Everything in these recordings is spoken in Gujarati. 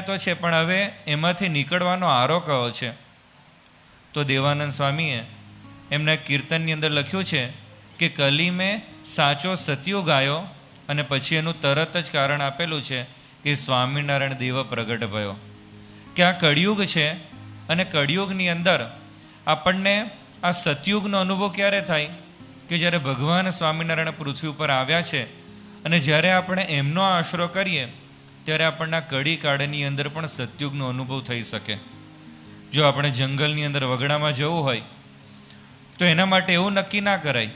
તો છે, પણ હવે એમાંથી નીકળવાનો આરો કયો છે? તો દેવાનંદ સ્વામીએ એમના કીર્તનની અંદર લખ્યું છે કે કલી મેં સાચો સત્યુગ આવ્યો, અને પછી એનું તરત જ કારણ આપેલું છે કે સ્વામિનારાયણ દેવ પ્રગટ ભયો. કે આ કળિયુગ છે, અને કળિયુગની અંદર આપણને આ સતયુગનો અનુભવ ક્યારે થાય? કે જ્યારે ભગવાન સ્વામિનારાયણ પૃથ્વી ઉપર આવ્યા છે, અને જ્યારે આપણે એમનો આશરો કરીએ ત્યારે આપણને કડી કાળની અંદર પણ સતયુગનો અનુભવ થઈ શકે. જો આપણે જંગલની અંદર વગડામાં જવું હોય તો એના માટે એવું નક્કી ના કરાય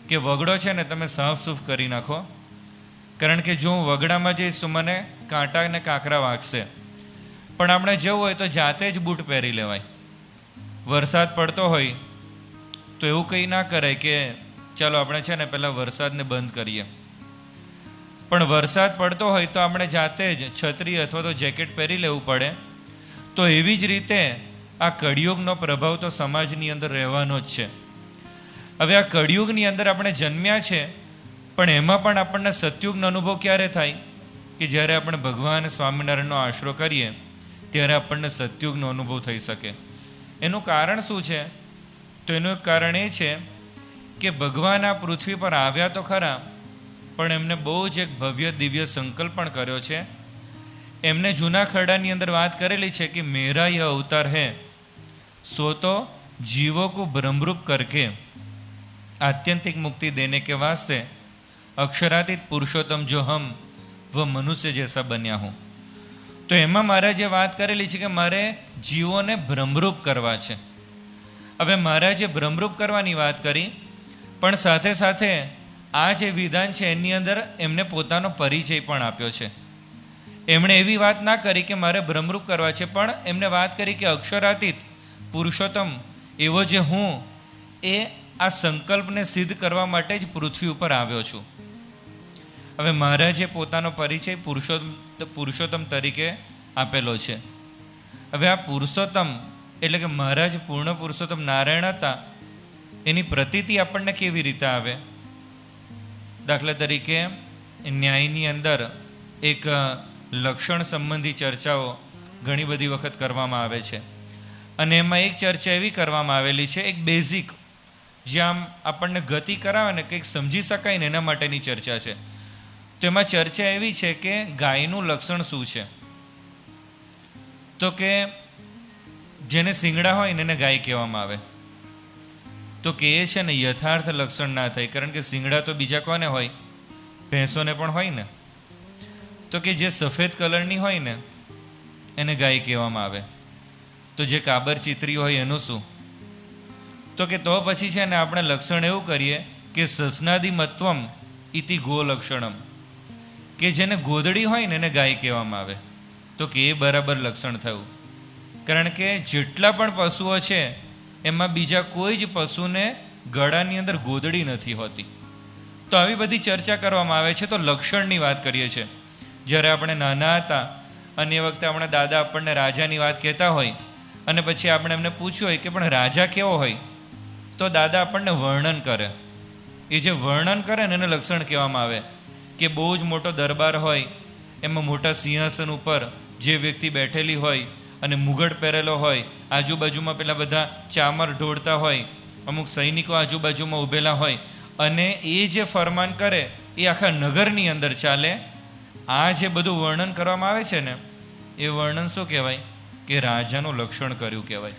કે વગડો છે ને તમે સાફ સૂફ કરી નાખો, કારણ કે જો હું વગડામાં જઈશ તો મને કાંટા અને કાંકરા વાગશે. પણ આપણે જવું હોય તો જાતે જ બૂટ પહેરી લેવાય. વરસાદ પડતો હોય તો એવું કંઈ ના કરાય કે ચાલો આપણે છે ને પહેલાં વરસાદને બંધ કરીએ. પણ વરસાદ પડતો હોય તો આપણે જાતે જ છત્રી અથવા તો જેકેટ પહેરી લેવું પડે. તો એવી જ રીતે આ કળિયુગનો પ્રભાવ તો સમાજની અંદર રહેવાનો જ છે. હવે આ કળિયુગની અંદર આપણે જન્મ્યા છે, પણ એમાં પણ આપણને સતયુગનો અનુભવ ક્યારે થાય? કે જ્યારે આપણે ભગવાન સ્વામિનારાયણનો આશરો કરીએ ત્યારે આપણને સતયુગનો અનુભવ થઈ શકે. એનું કારણ શું છે? તો એનું કારણ એ છે કે ભગવાન આ પૃથ્વી પર આવ્યા તો ખરા, પણ એમને બહુ જ એક ભવ્ય દિવ્ય સંકલ્પ પણ કર્યો છે. એમને જૂના ખરડાની અંદર વાત કરેલી છે કે મેરા યહ અવતાર હૈ સો તો જીવો કો ભ્રમરૂપ કરકે आत्यंतिक मुक्ति देने के वास्ते अक्षरातीत पुरुषोत्तम जो हम वह मनुष्य जैसा बन्या हूँ. तो एમાં મહારાજે વાત કરેલી છે કે મારે જીવોને ભ્રમરૂપ કરવા છે. હવે મહારાજે ભ્રમરૂપ કરવાની વાત કરી, પણ સાથે સાથે આ જે વિધાન છે એની અંદર એમને પોતાનો પરિચય પણ આપ્યો છે. એમણે એવી વાત ના કરી કે મારે ભ્રમરૂપ કરવા છે, પણ એમને વાત કરી કે અક્ષરાતીત પુરુષોત્તમ એવો જે હું એ આ સંકલ્પને સિદ્ધ કરવા માટે જ પૃથ્વી ઉપર આવ્યો છું. હવે મહારાજે પોતાનો પરિચય પુરુષોત્તમ તરીકે આપેલો છે. હવે આ પુરુષોત્તમ એટલે કે મહારાજ પૂર્ણ પુરુષોત્તમ નારાયણ હતા, એની પ્રતીતિ આપણને કેવી રીતે આવે? દાખલા તરીકે ન્યાયની અંદર એક લક્ષણ સંબંધી ચર્ચાઓ ઘણી બધી વખત કરવામાં આવે છે, અને એમાં એક ચર્ચા એવી કરવામાં આવેલી છે, એક બેઝિક જ્યાં આપણને ગતિ કરાવે ને કંઈક સમજી શકાય ને એના માટેની ચર્ચા છે. તો એમાં ચર્ચા એવી છે કે ગાયનું લક્ષણ શું છે? તો કે જેને શિંગડા હોય ને એને ગાય કહેવામાં આવે. તો કે એ છે ને યથાર્થ લક્ષણ ના થાય, કારણ કે શિંગડા તો બીજા કોને હોય? ભેંસોને પણ હોય ને. તો કે જે સફેદ કલરની હોય ને એને ગાય કહેવામાં આવે. તો જે કાબર ચિત્રી હોય એનું શું? તો કે તો પછી છે ને આપણે લક્ષણ એવું કરીએ કે સસનાદિ મત્વમ ઇતિ ગો લક્ષણમ, કે જેને ગોદડી હોય ને એને ગાય કહેવામાં આવે. તો કે એ બરાબર લક્ષણ થયું, કારણ કે જેટલા પણ પશુઓ છે એમાં બીજા કોઈ જ પશુને ગળાની અંદર ગોદડી નથી હોતી. તો આવી બધી ચર્ચા કરવામાં આવે છે. તો લક્ષણની વાત કરીએ છીએ. જ્યારે આપણે નાના હતા અને એ વખતે આપણા દાદા આપણને રાજાની વાત કહેતા હોય, અને પછી આપણે એમને પૂછ્યું હોય કે પણ રાજા કેવો હોય, તો દાદા આપણને વર્ણન કરે. એ જે વર્ણન કરે ને એને લક્ષણ કહેવામાં આવે. કે બહુ જ મોટો દરબાર હોય, એમાં મોટા સિંહાસન ઉપર જે વ્યક્તિ બેઠેલી હોય અને મુગટ પહેરેલો હોય, આજુબાજુમાં પેલા બધા ચામર ઢોળતા હોય, અમુક સૈનિકો આજુબાજુમાં ઊભેલા હોય, અને એ જે ફરમાન કરે એ આખા નગરની અંદર ચાલે. આ જે બધું વર્ણન કરવામાં આવે છે ને એ વર્ણન શું કહેવાય? કે રાજાનું લક્ષણ કર્યું કહેવાય.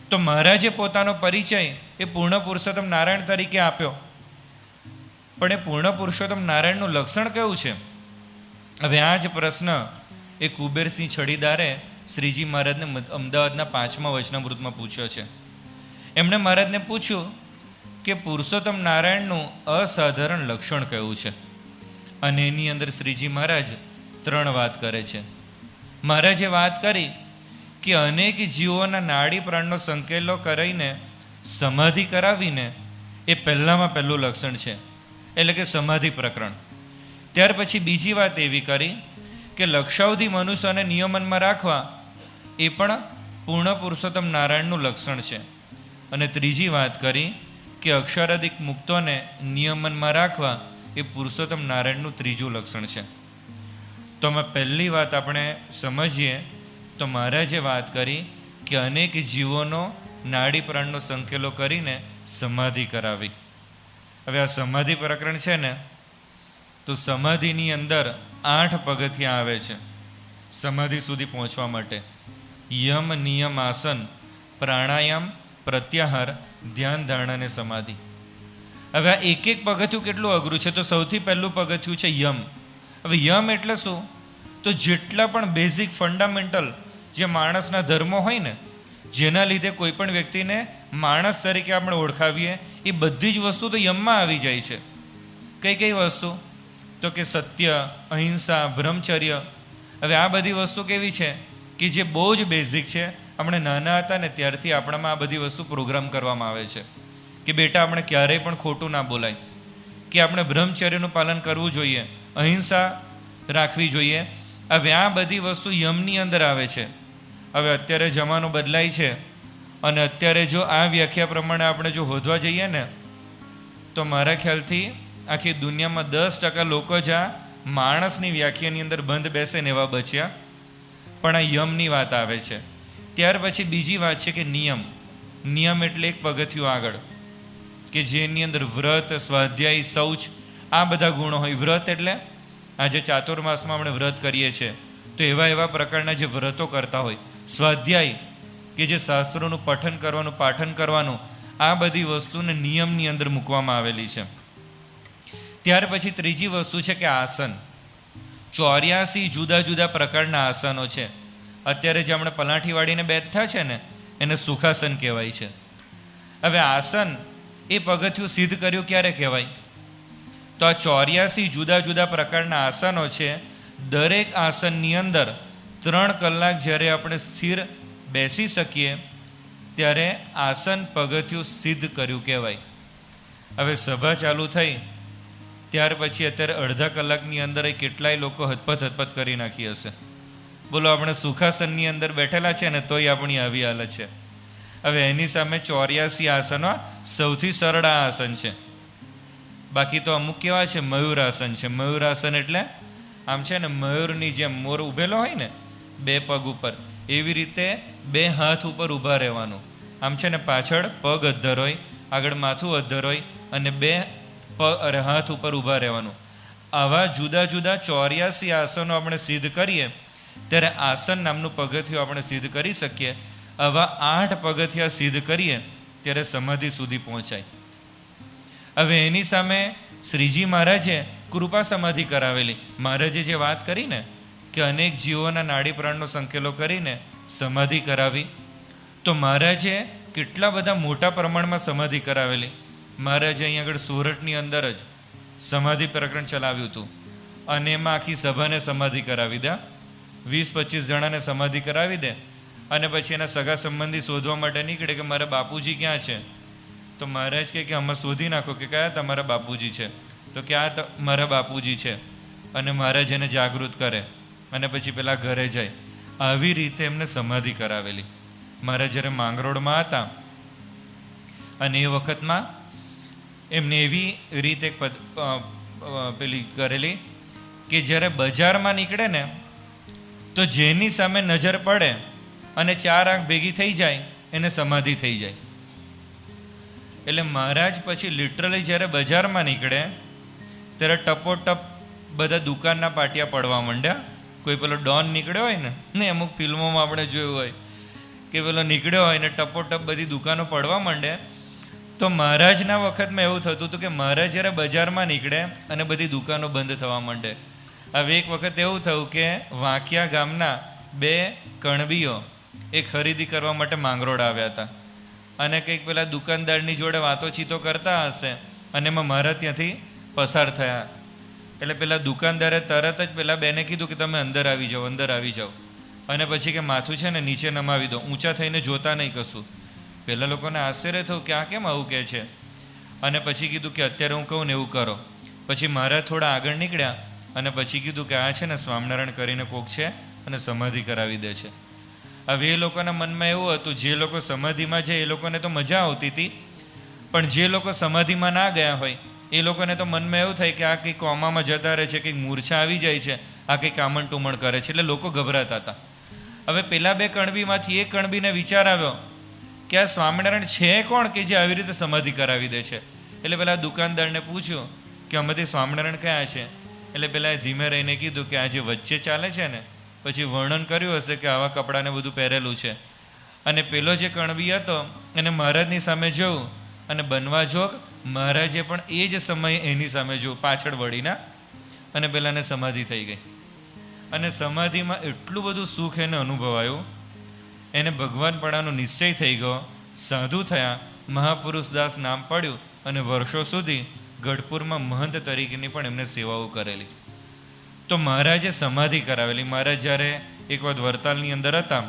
તો મહારાજે પોતાનો પરિચય એ પૂર્ણ પુરુષોત્તમ નારાયણ તરીકે આપ્યો, પણ એ પૂર્ણ પુરુષોત્તમ નારાયણનું લક્ષણ કયું છે? હવે આ જ પ્રશ્ન એ કુબેરસિંહ છડીદારે શ્રીજી મહારાજને અમદાવાદના 5મા વચનામૃતમાં પૂછ્યો છે. એમણે મહારાજને પૂછ્યું કે પુરુષોત્તમ નારાયણનું અસાધારણ લક્ષણ કયું છે? અને એની અંદર શ્રીજી મહારાજ 3 વાત કરે છે. મહારાજે વાત કરી કે અનેક જીવોના નાડી પ્રાણનો સંકેલો કરીને સમાધિ કરાવીને એ પહેલામાં પહેલું લક્ષણ છે, એટલે કે સમાધિ પ્રકરણ. ત્યાર પછી બીજી વાત એવી કરી કે લક્ષાવધિ મનુષ્યને નિયમનમાં રાખવા એ પણ પૂર્ણ પુરુષોત્તમ નારાયણનું લક્ષણ છે. અને ત્રીજી વાત કરી કે અક્ષરાધિક મુક્તોને નિયમનમાં રાખવા એ પુરુષોત્તમ નારાયણનું ત્રીજું લક્ષણ છે. તો આમાં પહેલી વાત આપણે સમજીએ તો મહારાજે વાત કરી કે અનેક જીવોનો નાડી પ્રાણનો સંકેલો કરીને સમાધિ કરાવી. હવે આ સમાધિ પ્રકરણ છે ને, તો સમાધિની અંદર 8 પગથિયાં આવે છે સમાધિ સુધી પહોંચવા માટે. યમ, નિયમ, આસન, પ્રાણાયામ, પ્રત્યાહાર, ધ્યાન, ધારણા અને સમાધિ. હવે આ એક એક પગથિયું કેટલું અઘરું છે. તો સૌથી પહેલું પગથિયું છે યમ. હવે યમ એટલે શું? તો જેટલા પણ બેઝિક ફંડામેન્ટલ જે માણસના ધર્મો હોય ને, જેના લીધે કોઈ પણ વ્યક્તિને માણસ તરીકે આપણે ઓળખાવીએ, એ બધી જ વસ્તુ તો યમમાં આવી જાય છે. કઈ કઈ વસ્તુ? તો કે સત્ય, અહિંસા, બ્રહ્મચર્ય. હવે આ બધી વસ્તુ કેવી છે કે જે બહુ જ બેઝિક છે. આપણે નાના હતા ને ત્યારથી આપણામાં આ બધી વસ્તુ પ્રોગ્રામ કરવામાં આવે છે કે બેટા આપણે ક્યારેય પણ ખોટું ના બોલાય, કે આપણે બ્રહ્મચર્યનું પાલન કરવું જોઈએ, અહિંસા રાખવી જોઈએ. હવે આ બધી વસ્તુ યમની અંદર આવે છે. હવે અત્યારે જમાનો બદલાય છે અને અત્યારે જો આ વ્યાખ્યા પ્રમાણે આપણે જો હોદવા જઈએ ને, તો મારા ખ્યાલથી આખી દુનિયામાં 10% લોકો જ આ માણસની વ્યાખ્યાની અંદર બંધ બેસે ને એવા બચ્યા. પણ આ યમની વાત આવે છે. ત્યાર પછી બીજી વાત છે કે નિયમ. નિયમ એટલે એક પગથિયું આગળ, કે જેની અંદર વ્રત, સ્વાધ્યાય, શૌચ આ બધા ગુણો હોય. વ્રત એટલે આજે ચાતુર્માસમાં આપણે વ્રત કરીએ છીએ, તો એવા એવા પ્રકારના જે વ્રતો કરતા હોય. સ્વાધ્યાય કે જે શાસ્ત્રોનું પઠન કરવાનું, પાઠન કરવાનું, આ બધી વસ્તુને નિયમની અંદર મૂકવામાં આવેલી છે. ત્યાર પછી ત્રીજી વસ્તુ છે કે આસન. 84 જુદા જુદા પ્રકારના આસનો છે. અત્યારે જે આપણે પલાઠી વાળીને બેઠા છે ને, એને સુખાસન કહેવાય છે. હવે આસન એ પગથિયું સિદ્ધ કર્યું ક્યારે કહેવાય? તો આ 84 જુદા જુદા પ્રકારના આસનો છે. દરેક આસનની અંદર 3 કલાક જ્યારે આપણે સ્થિર બેસી શકીએ ત્યારે આસન પગથિયું સિદ્ધ કર્યું કહેવાય. હવે સભા ચાલુ થઈ ત્યાર પછી અત્યારે અડધા કલાકની અંદર કેટલાય લોકો હતપત કરી નાખી હશે. બોલો, આપણે સુખાસનની અંદર બેઠેલા છે ને તોય આપણી આવી હાલત છે. હવે એની સામે 84 આસનો સૌથી સરળ આસન છે. બાકી તો અમુક કેવા છે? મયુરાસન છે. મયુરાસન એટલે આમ છે ને મયુરની જેમ મોર ઉભેલો હોય ને 2 પગ ઉપર, એવી રીતે 2 હાથ ઉપર ઊભા રહેવાનું. આમ છે ને પાછળ પગ અદ્ધર હોય, આગળ માથું અદ્ધર હોય અને 2 હાથ ઉપર ઊભા રહેવાનું. આવા જુદા જુદા 84 આસનો આપણે સિદ્ધ કરીએ ત્યારે આસન નામનું પગથિયું આપણે સિદ્ધ કરી શકીએ. આવા 8 પગથિયા સિદ્ધ કરીએ ત્યારે સમાધિ સુધી પહોંચાય. હવે એની સામે શ્રીજી મહારાજે કૃપા સમાધિ કરાવેલી. મહારાજે જે વાત કરી ને કે અનેક જીવોના નાડી પ્રાણનો સંકેલો કરીને સમાધિ કરાવી, તો મહારાજે કેટલા બધા મોટા પ્રમાણમાં સમાધિ કરાવેલી. મહારાજે અહીં આગળ સોરઠની અંદર જ સમાધિ પ્રકરણ ચલાવ્યું હતું અને એમાં આખી સભાને સમાધિ કરાવી દે. 20-25 જણાને સમાધિ કરાવી દે અને પછી એના સગા સંબંધી શોધવા માટે નીકળે કે મારા બાપુજી ક્યાં છે. તો મહારાજ કહે કે અમે શોધી નાખો કે કયા તમારા બાપુજી છે. તો કે આ મારા બાપુજી છે. અને મહારાજ એને જાગૃત કરે અને પછી પેલા ઘરે જાય. આવી રીતે એમને સમાધિ કરાવેલી. મહારાજ જ્યારે માંગરોળમાં હતા અને એ વખતમાં એમને એવી રીતે પેલી કરેલી કે જ્યારે બજારમાં નીકળે ને તો જેની સામે નજર પડે અને 4 આંખ ભેગી થઈ જાય એને સમાધિ થઈ જાય. એટલે મહારાજ પછી લિટરલી જ્યારે બજારમાં નીકળે ત્યારે ટપોટપ બધા દુકાનના પાટિયા પડવા માંડ્યા. કોઈ પેલો ડોન નીકળ્યો હોય ને અમુક ફિલ્મોમાં આપણે જોયું હોય કે પેલો નીકળ્યો હોય ને ટપોટપ બધી દુકાનો પડવા માંડે. તો મહારાજના વખતમાં એવું થતું હતું કે મહારાજ જ્યારે બજારમાં નીકળે અને બધી દુકાનો બંધ થવા માંડે. હવે એક વખત એવું થયું કે વાંકિયા ગામના 2 કણબીઓ એ ખરીદી કરવા માટે માંગરોળ આવ્યા હતા અને કંઈક પેલા દુકાનદારની જોડે વાતોચીતો કરતા હશે અને એમાં મહારાજ ત્યાંથી પસાર થયા. એટલે પેલા દુકાનદારે તરત જ પેલા બેને કીધું કે તમે અંદર આવી જાઓ, અંદર આવી જાઓ. અને પછી કે માથું છે ને નીચે નમાવી દો, ઊંચા થઈને જોતા નહીં કશું. પહેલાં લોકોને આશ્ચર્ય થયું કે આ કેમ આવું કહે છે. અને પછી કીધું કે અત્યારે હું કહું ને એવું કરો. પછી મહારાજ થોડા આગળ નીકળ્યા અને પછી કીધું કે આ છે ને સ્વામિનારાયણ કરીને કોક છે અને સમાધિ કરાવી દે છે. હવે એ લોકોના મનમાં એવું હતું, જે લોકો સમાધિમાં છે એ લોકોને તો મજા આવતી હતી, પણ જે લોકો સમાધિમાં ના ગયા હોય એ લોકોને તો મનમાં એવું થાય કે આ કંઈક કોમામાં જતા રહે છે, કંઈક મૂર્છા આવી જાય છે આ કંઈક આમણ ટુમણ કરે છે. એટલે લોકો ગભરાતા હતા. હવે પેલા બે કણબીમાંથી એક કણબીને વિચાર આવ્યો કે આ સ્વામિનારાયણ છે કોણ કે જે આવી રીતે સમાધિ કરાવી દે છે. એટલે પેલા દુકાનદારને પૂછ્યું કે આમાંથી સ્વામિનારાયણ કયા છે. એટલે પેલા ધીમે રહીને કીધું કે આ જે વચ્ચે ચાલે છે ને, પછી વર્ણન કર્યું હશે કે આવા કપડાને બધું પહેરેલું છે. અને પેલો જે કણબી હતો એને મહારાજની સામે જોયું અને બનવા જોગ મહારાજે પણ એ જ સમયે એની સામે જોયું પાછળ વળીના, અને પેલાને સમાધિ થઈ ગઈ. અને સમાધિમાં એટલું બધું સુખ એને અનુભવાયું, એને ભગવાનપણાનો નિશ્ચય થઈ ગયો, સાધુ થયા, મહાપુરુષદાસ નામ પડ્યું અને વર્ષો સુધી ગઢપુરમાં મહંત તરીકેની પણ એમને સેવાઓ કરેલી. તો મહારાજે સમાધિ કરાવેલી. મહારાજ જ્યારે એક વખત વરતાલની અંદર હતા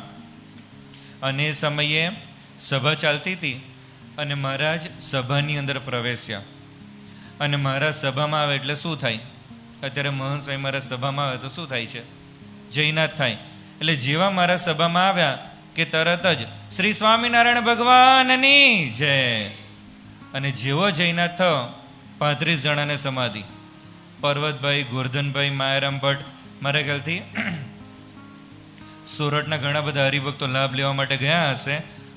અને એ સમયે સભા ચાલતી હતી અને મહારાજ સભાની અંદર પ્રવેશ્યા. અને મહારાજ સભામાં આવે એટલે શું થાય? અત્યારે મહંત સ્વામી મહારાજ સભામાં આવે તો શું થાય છે? જયનાથ થાય. એટલે જેવા મહારાજ સભામાં આવ્યા કે તરત જ શ્રી સ્વામિનારાયણ ભગવાનની જય. અને જેવો જયનાથ થયો 35 જણાને સમાધિ. પર્વતભાઈ, ગોરધનભાઈ, માયારામ ભટ્ટ, મારા ખ્યાલથી સોરઠના ઘણા બધા હરિભક્તો લાભ લેવા માટે ગયા હશે,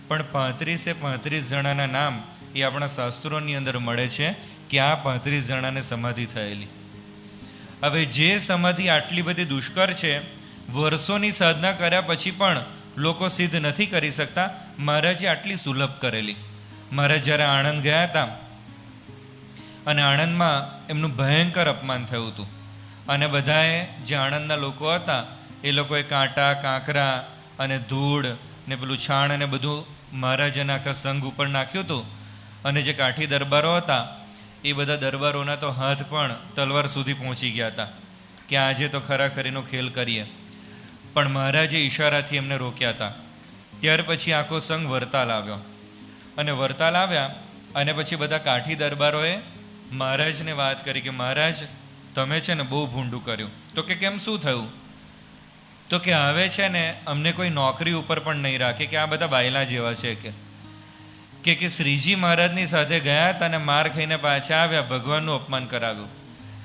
પણ 35 જણાના નામ એ આપણા શાસ્ત્રોની અંદર મળે છે કે આ 35 જણાને સમાધિ થયેલી. હવે જે સમાધિ આટલી બધી દુષ્કર છે, વર્ષોની સાધના કર્યા પછી પણ લોકો સિદ્ધ નથી કરી શકતા, મહારાજે આટલી સુલભ કરેલી. મહારાજ જ્યારે આણંદ ગયા હતા અને આણંદમાં એમનું ભયંકર અપમાન થયું હતું અને બધાએ જે આણંદના લોકો હતા એ લોકોએ કાંટા, કાંકરા અને ધૂળ ને પેલું છાણ અને બધું મહારાજના આખા સંઘ ઉપર નાખ્યું હતું. અને જે કાઠી દરબારો હતા એ બધા દરબારોના તો હાથ પણ તલવાર સુધી પહોંચી ગયા હતા કે આજે તો ખરાખરીનો ખેલ કરીએ. પણ મહારાજે ઈશારાથી એમને રોક્યા હતા. ત્યાર પછી આખો સંઘ વરતાલ આવ્યો અને વરતાલ આવ્યા અને પછી બધા કાઠી દરબારોએ મહારાજને વાત કરી કે મહારાજ તમે છે ને બહુ ભૂંડું કર્યું. તો કે કેમ, શું થયું? તો કે હવે છે ને અમને કોઈ નોકરી ઉપર પણ નહીં રાખે, કે આ બધા બાયલા જેવા છે કે શ્રીજી મહારાજની સાથે ગયા હતા અને માર ખાઈને પાછા આવ્યા, ભગવાનનું અપમાન કરાવ્યું.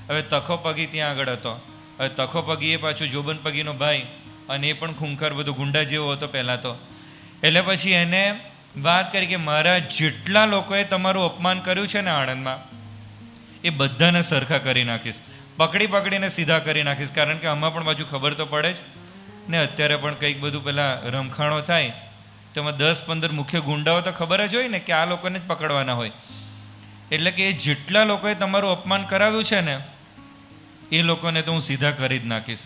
હવે તખો પગી ત્યાં આગળ હતો. હવે તખો પગી એ પાછું જોબન પગીનો ભાઈ અને એ પણ ખૂંખાર બધું ગુંડા જેવો હતો પહેલાં તો. એટલે પછી એને વાત કરી કે મહારાજ જેટલા લોકોએ તમારું અપમાન કર્યું છે ને આણંદમાં એ બધાને સરખા કરી નાખીશ, પકડીને સીધા કરી નાખીશ. કારણ કે આમાં પણ પાછું ખબર તો પડે જ ને, અત્યારે પણ કંઈક બધું પેલા રમખાણો થાય તો એમાં 10-15 મુખ્ય ગુંડાઓ તો ખબર જ હોય ને કે આ લોકોને જ પકડવાના હોય. એટલે કે એ જેટલા લોકોએ તમારું અપમાન કરાવ્યું છે ને એ લોકોને તો હું સીધા કરી જ નાખીશ.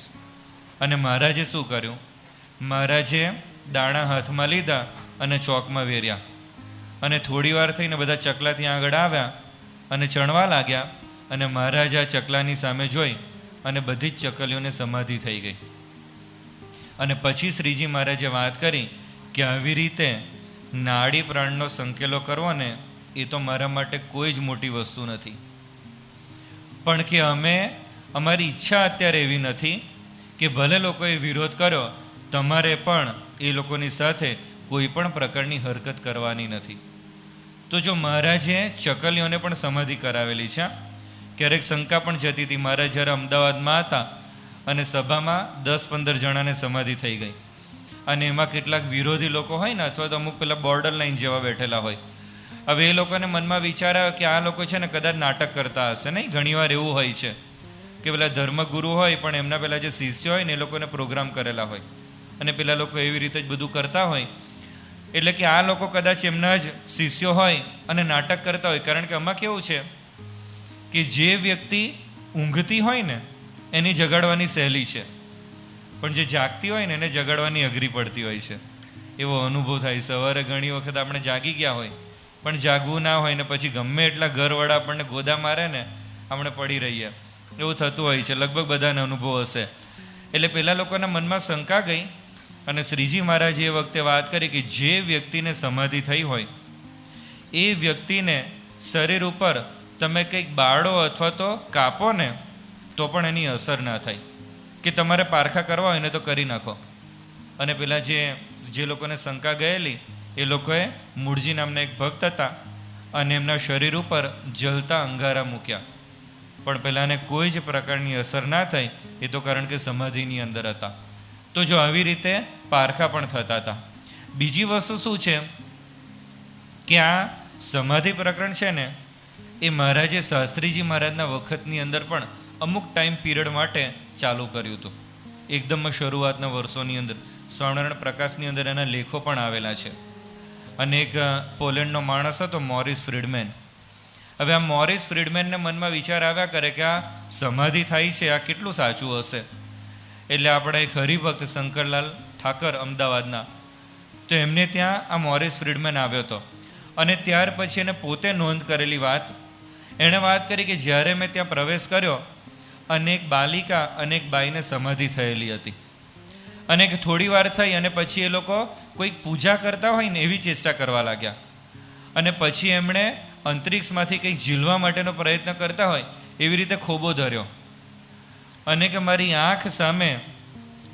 અને મહારાજે શું કર્યું? મહારાજે દાણા હાથમાં લીધા અને ચોકમાં વેર્યા અને થોડી વાર થઈને બધા ચકલા ત્યાં આગળ આવ્યા અને ચણવા લાગ્યા. અને મહારાજ આ ચકલાની સામે જોઈ અને બધી જ ચકલીઓને સમાધિ થઈ ગઈ. અને પછી શ્રીજી મહારાજે વાત કરી કે આવી રીતે નાડી પ્રાણનો સંકેલો કરવો ને એ તો મારા માટે કોઈ જ મોટી વસ્તુ નથી, પણ કે અમારી ઈચ્છા અત્યારે એવી નથી કે ભલે લોકોએ વિરોધ કર્યો, તમારે પણ એ લોકોની સાથે કોઈ પણ પ્રકારની હરકત કરવાની નથી. તો જો મહારાજે ચકલીઓને પણ સમાધિ કરાવેલી છે. ક્યારેક શંકા પણ જતી હતી. મહારાજ જ્યારે અમદાવાદમાં હતા અને સભામાં 10-15 જણાને સમાધિ થઈ ગઈ અને એમાં કેટલાક વિરોધી લોકો હોય ને, અથવા તો અમુક પેલા બોર્ડર લાઈન જેવા બેઠેલા હોય. હવે એ લોકોને મનમાં વિચાર આવ્યો કે આ લોકો છે ને કદાચ નાટક કરતા હશે. નહીં, ઘણીવાર એવું હોય છે કે પેલા ધર્મગુરુ હોય પણ એમના પેલા જે શિષ્ય હોય ને એ લોકોને પ્રોગ્રામ કરેલા હોય અને પેલા લોકો એવી રીતે જ બધું કરતા હોય. એટલે કે આ લોકો કદાચ એમના જ શિષ્યો હોય અને નાટક કરતા હોય. કારણ કે આમાં કેવું છે કે જે વ્યક્તિ ઊંઘતી હોય ને એની જગાડવાની સહેલી છે, પણ જે જાગતી હોય ને એને જગાડવાની અઘરી પડતી હોય છે. એવો અનુભવ થાય. સવારે ઘણી વખત આપણે જાગી ગયા હોય પણ જાગવું ના હોય ને પછી ગમે એટલા ઘરવાળા આપણને ગોદા મારે ને આપણે પડી રહીએ, એવું થતું હોય છે. લગભગ બધાને અનુભવ હશે. એટલે પેલા લોકોના મનમાં શંકા ગઈ અને શ્રીજી મહારાજે એ વખતે વાત કરી કે જે વ્યક્તિને સમાધિ થઈ હોય એ વ્યક્તિને શરીર ઉપર તમે કંઈક બાળો અથવા તો કાપો ને તો પણ એની અસર ના થાય, કે તમારે પારખા કરવા હોય ને તો કરી નાખો. અને પેલા જે લોકોને શંકા ગયેલી એ લોકોએ મૂળજી નામના એક ભક્ત હતા અને એમના શરીર ઉપર જલતા અંગારા મૂક્યા, પણ પેલાને કોઈ જ પ્રકારની અસર ના થઈ. એ તો કારણ કે સમાધિની અંદર હતા. તો જો આવી રીતે પારખા પણ થતા હતા. બીજી વસ્તુ શું છે કે આ સમાધિ પ્રકરણ છે ને, એ મહારાજે શાસ્ત્રીજી મહારાજના વખતની અંદર પણ અમુક ટાઈમ પીરિયડ માટે ચાલુ કર્યું હતું. એકદમ શરૂઆતના વર્ષોની અંદર સ્વામિનારાયણ પ્રકાશની અંદર એના લેખો પણ આવેલા છે. અને એક પોલેન્ડનો માણસ હતો મોરિસ ફ્રીડમેન. હવે આ મોરિસ ફ્રીડમેનને મનમાં વિચાર આવ્યા કરે કે આ સમાધિ થાય છે, આ કેટલું સાચું હશે. એટલે આપણા એક હરિભક્ત શંકરલાલ ઠાકર અમદાવાદના, તો એમને ત્યાં આ મોરિસ ફ્રીડમેન આવ્યો હતો. અને ત્યાર પછી એને પોતે નોંધ કરેલી વાત, એણે વાત કરી કે જ્યારે મેં ત્યાં પ્રવેશ કર્યો અને એક બાલિકા અને એક બાઈને સમાધિ થયેલી હતી. અને થોડી વાર થઈ અને પછી એ લોકો કોઈક પૂજા કરતા હોય ને એવી ચેષ્ટા કરવા લાગ્યા. અને પછી એમણે અંતરિક્ષમાંથી કંઈક ઝીલવા માટેનો પ્રયત્ન કરતા હોય એવી રીતે ખોબો ધર્યો. અને કે મારી આંખ સામે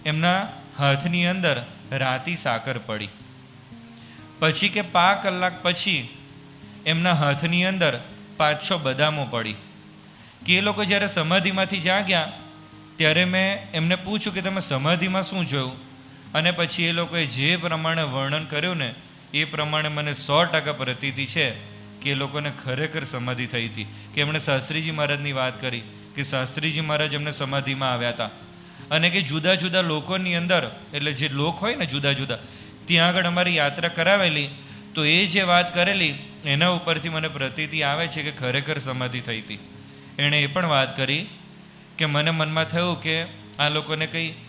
એમના હાથની અંદર રાતી સાકર પડી. પછી કે 5 કલાક પછી એમના હાથની અંદર 5-6 બદામો પડી. કે એ લોકો જ્યારે સમાધિમાંથી જાગ્યા ત્યારે મેં એમને પૂછ્યું કે તમે સમાધિમાં શું જોયું. અને પછી એ લોકોએ જે પ્રમાણે વર્ણન કર્યું ને એ પ્રમાણે મને 100% પ્રતીતિ છે કે એ લોકોને ખરેખર સમાધિ થઈ હતી. કે એમણે શાસ્ત્રીજી મહારાજની વાત કરી કે શાસ્ત્રીજી મહારાજ એમને સમાધિમાં આવ્યા હતા. અને કે જુદા જુદા લોકોની અંદર, એટલે જે લોક હોય ને જુદા જુદા, ત્યાં આગળ અમારી યાત્રા કરાવેલી. તો એ જે વાત કરેલી એના ઉપરથી મને પ્રતીતિ આવે છે કે ખરેખર સમાધિ થઈ હતી. એણે એ પણ વાત કરી કે મને મનમાં થયું કે આ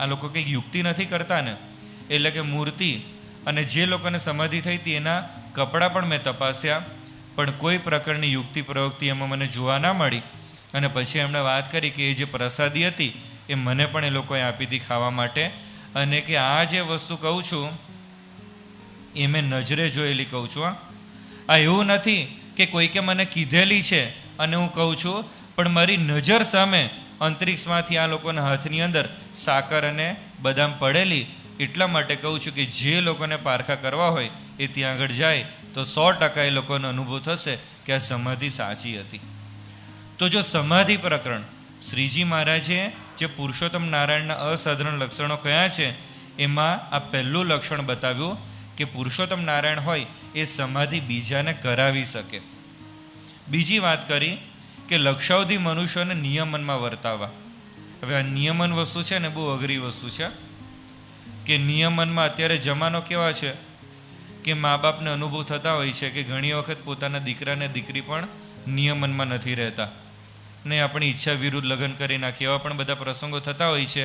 લોકો કંઈ યુક્તિ નથી કરતા ને, એટલે કે મૂર્તિ અને જે લોકોને સમાધિ થઈ હતી એના કપડાં પણ મેં તપાસ્યા, પણ કોઈ પ્રકારની યુક્તિ પ્રવૃત્તિ એમાં મને જોવા ના મળી. અને પછી એમણે વાત કરી કે એ જે પ્રસાદી હતી એ મને પણ એ લોકોએ આપી હતી ખાવા માટે. અને કે આ જે વસ્તુ કહું છું એ મેં નજરે જોયેલી કહું છું. આ એવું નથી કે કોઈકે મને કીધેલી છે અને હું કહું છું, પણ મારી નજર સામે અંતરિક્ષમાંથી આ લોકોના હાથની અંદર સાકર અને બદામ પડેલી. એટલા માટે કહું છું કે જે લોકોને પારખા કરવા હોય એ ત્યાં આગળ જાય તો 100% એ લોકોનો અનુભવ થશે કે આ સમાધિ સાચી હતી. તો જો સમાધિ પ્રકરણ શ્રીજી મહારાજે જે પુરુષોત્તમ નારાયણના અસાધારણ લક્ષણો કયા છે એમાં આ પહેલું લક્ષણ બતાવ્યું કે પુરુષોત્તમ નારાયણ હોય એ સમાધિ બીજાને કરાવી શકે. બીજી વાત કરી કે લક્ષાવધિ મનુષ્યોને નિયમનમાં વર્તાવવા. હવે આ નિયમન વસ્તુ છે ને બહુ અઘરી વસ્તુ છે. કે નિયમનમાં અત્યારે જમાનો કેવા છે કે મા બાપને અનુભવ થતા હોય છે કે ઘણી વખત પોતાના દીકરાને દીકરી પણ નિયમનમાં નથી રહેતા ને આપણી ઈચ્છા વિરુદ્ધ લગ્ન કરી નાખીએ, એવા પણ બધા પ્રસંગો થતા હોય છે.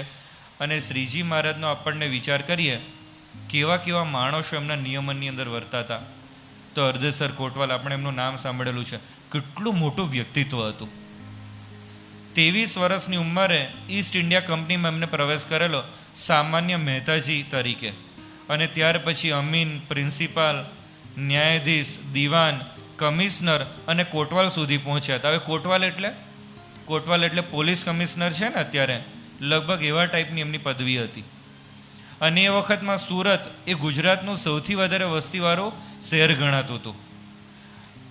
અને શ્રીજી મહારાજનો આપણને વિચાર કરીએ કેવા કેવા માણસો એમના નિયમનની અંદર વર્તાતા. તો અર્ધેસર કોટવાલ, આપણે એમનું નામ સાંભળેલું છે. કેટલું મોટું વ્યક્તિત્વ હતું. 23 વર્ષની ઉંમરે ઈસ્ટ ઇન્ડિયા કંપનીમાં એમને પ્રવેશ કરેલો સામાન્ય મહેતાજી તરીકે. અને ત્યાર પછી અમીન, પ્રિન્સિપાલ, ન્યાયાધીશ, દિવાન, કમિશનર અને કોટવાલ સુધી પહોંચ્યા હતા. હવે કોટવાલ એટલે પોલીસ કમિશનર છે ને અત્યારે, લગભગ એવા ટાઈપની એમની પદવી હતી. અને એ વખતમાં સુરત એ ગુજરાતનું સૌથી વધારે વસ્તીવાળું શહેર ગણાતું હતું.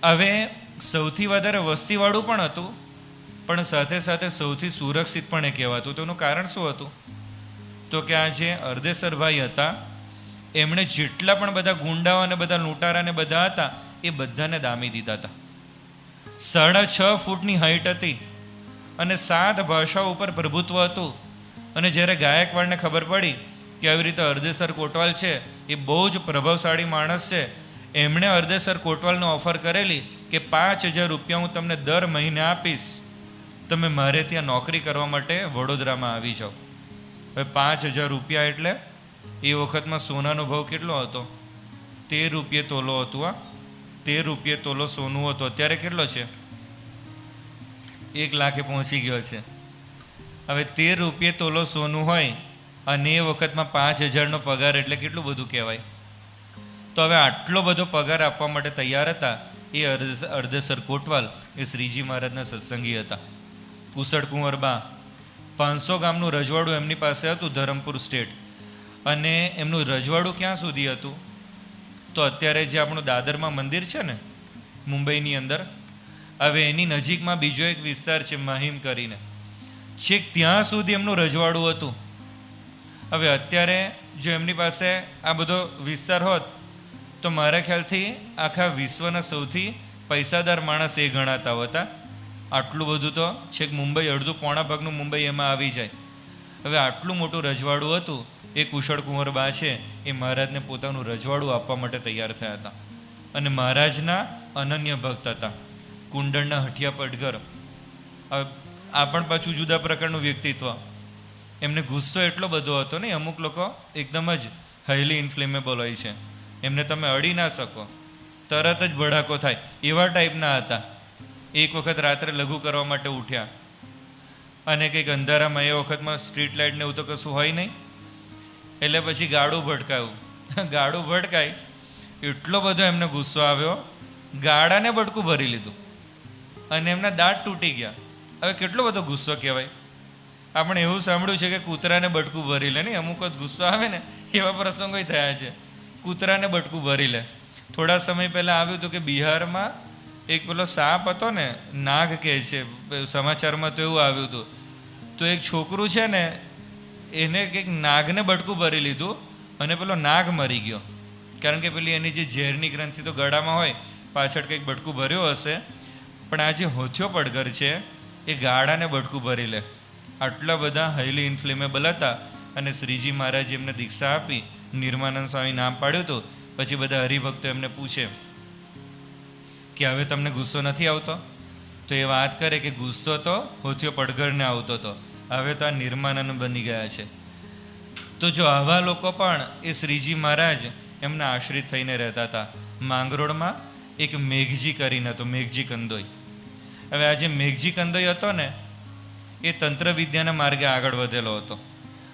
હવે સૌથી વધારે વસ્તીવાળું પણ હતું, પણ સાથે સાથે સૌથી સુરક્ષિત પણ એ કહેવાતું. તો એનું કારણ શું હતું? તો કે આ જે અર્ધેસરભાઈ હતા એમણે જેટલા પણ બધા ગુંડાઓ અને બધા લૂંટારાને બધા હતા એ બધાને દામી દીધા હતા. 6.5 ફૂટની હાઈટ હતી અને 7 ભાષાઓ ઉપર પ્રભુત્વ હતું. અને જ્યારે ગાયકવાડને ખબર પડી કે આવી રીતે અર્ધેસર કોટવાલ છે એ બહુ જ પ્રભાવશાળી માણસ છે, એમણે અર્ધેસર કોટવાલને ઓફર કરેલી કે 5,000 રૂપિયા હું તમને દર મહિને આપીશ, તમે મારે ત્યાં નોકરી કરવા માટે વડોદરામાં આવી જાઓ. હવે 5,000 રૂપિયા એટલે એ વખતમાં સોનાનો ભાવ કેટલો હતો? 13 રૂપિયે તોલો હતું. 13 રૂપિયે તોલો સોનું હતું. અત્યારે કેટલો છે? 1 લાખે પહોંચી ગયો છે. હવે 13 રૂપિયે તોલો સોનું હોય અને એ વખતમાં 5,000નો પગાર એટલે કેટલું બધું કહેવાય. તો હવે આટલો બધો પગાર આપવા માટે તૈયાર હતા એ અર્ધેસર કોટવાલ. એ શ્રીજી મહારાજના સત્સંગી હતા. કુશળ કુંવરબા 500 ગામનું રજવાડું એમની પાસે હતું, ધરમપુર સ્ટેટ. અને એમનું રજવાડું ક્યાં સુધી હતું? તો અત્યારે જે આપણું દાદરમાં મંદિર છે ને મુંબઈની અંદર, હવે એની નજીકમાં બીજો એક વિસ્તાર છે મહિમ કરીને, છેક ત્યાં સુધી એમનું રજવાડું હતું. હવે અત્યારે જો એમની પાસે આ બધો વિસ્તાર હોત તો મારા ખ્યાલથી આખા વિશ્વના સૌથી પૈસાદાર માણસ એ ગણાતા હતા. આટલું બધું તો છેક મુંબઈ, અડધું પોણા ભાગનું મુંબઈ એમાં આવી જાય. હવે આટલું મોટું રજવાડું હતું. એ કુશળ કુંવર બા છે એ મહારાજને પોતાનું રજવાડું આપવા માટે તૈયાર થયા હતા અને મહારાજના અનન્ય ભક્ત હતા. કુંડળના હઠિયા પડઘર, આ પણ પાછું જુદા પ્રકારનું વ્યક્તિત્વ. એમને ગુસ્સો એટલો બધો હતો ને, અમુક લોકો એકદમ જ હાઈલી ઇન્ફ્લેમેબલ હોય છે, એમને તમે અડી ના શકો, તરત જ ભડાકો થાય, એવા ટાઈપના હતા. એક વખત રાત્રે લઘુ કરવા માટે ઉઠ્યા અને કંઈક અંધારામાં, એ વખતમાં સ્ટ્રીટ લાઇટ ને એવું તો કશું હોય નહીં, એટલે પછી ગાડું ભટકાયું. ગાડું ભટકાય એટલો બધો એમને ગુસ્સો આવ્યો, ગાડાને બટકું ભરી લીધું અને એમના દાંત તૂટી ગયા. હવે કેટલો બધો ગુસ્સો કહેવાય. આપણે એવું સાંભળ્યું છે કે કૂતરાને બટકું ભરી લે, નહીં અમુક વખત ગુસ્સો આવે ને એવા પ્રસંગો થયા છે. કૂતરાને બટકું ભરી લે. થોડા સમય પહેલાં આવ્યું હતું કે બિહારમાં એક પેલો સાપ હતો ને, નાગ કહે છે, સમાચારમાં તો એવું આવ્યું હતું. તો એક છોકરું છે ને, એને કંઈક નાગને બટકું ભરી લીધું અને પેલો નાગ મરી ગયો. કારણ કે પેલી એની જે ઝેરની ગ્રંથિ તો ગળામાં હોય, પાછળ કંઈક બટકું ભર્યો હશે. પણ આ જે હોથિયો પડઘર છે એ ગાડાને બટકું ભરી લે. આટલા બધા હાઈલી ઇન્ફ્લેમેબલ હતા. અને શ્રીજી મહારાજ એમને દીક્ષા આપી, નિર્માનંદ સ્વામી નામ પાડ્યું હતું. પછી બધા હરિભક્તો એમને પૂછે કે હવે તમને ગુસ્સો નથી આવતો? તો એ વાત કરે કે ગુસ્સો તો હોથિયો પડઘરને આવતો હતો, હવે તો આ નિર્માનંદ બની ગયા છે. તો જો આવા લોકો પણ એ શ્રીજી મહારાજ એમના આશ્રિત થઈને રહેતા હતા. માંગરોળમાં એક મેઘજી કરીને હતો, મેઘજી કંદોઈ. હવે આ જે મેઘજી કંદોઈ હતો ને, એ તંત્ર વિદ્યાના માર્ગે આગળ વધેલો હતો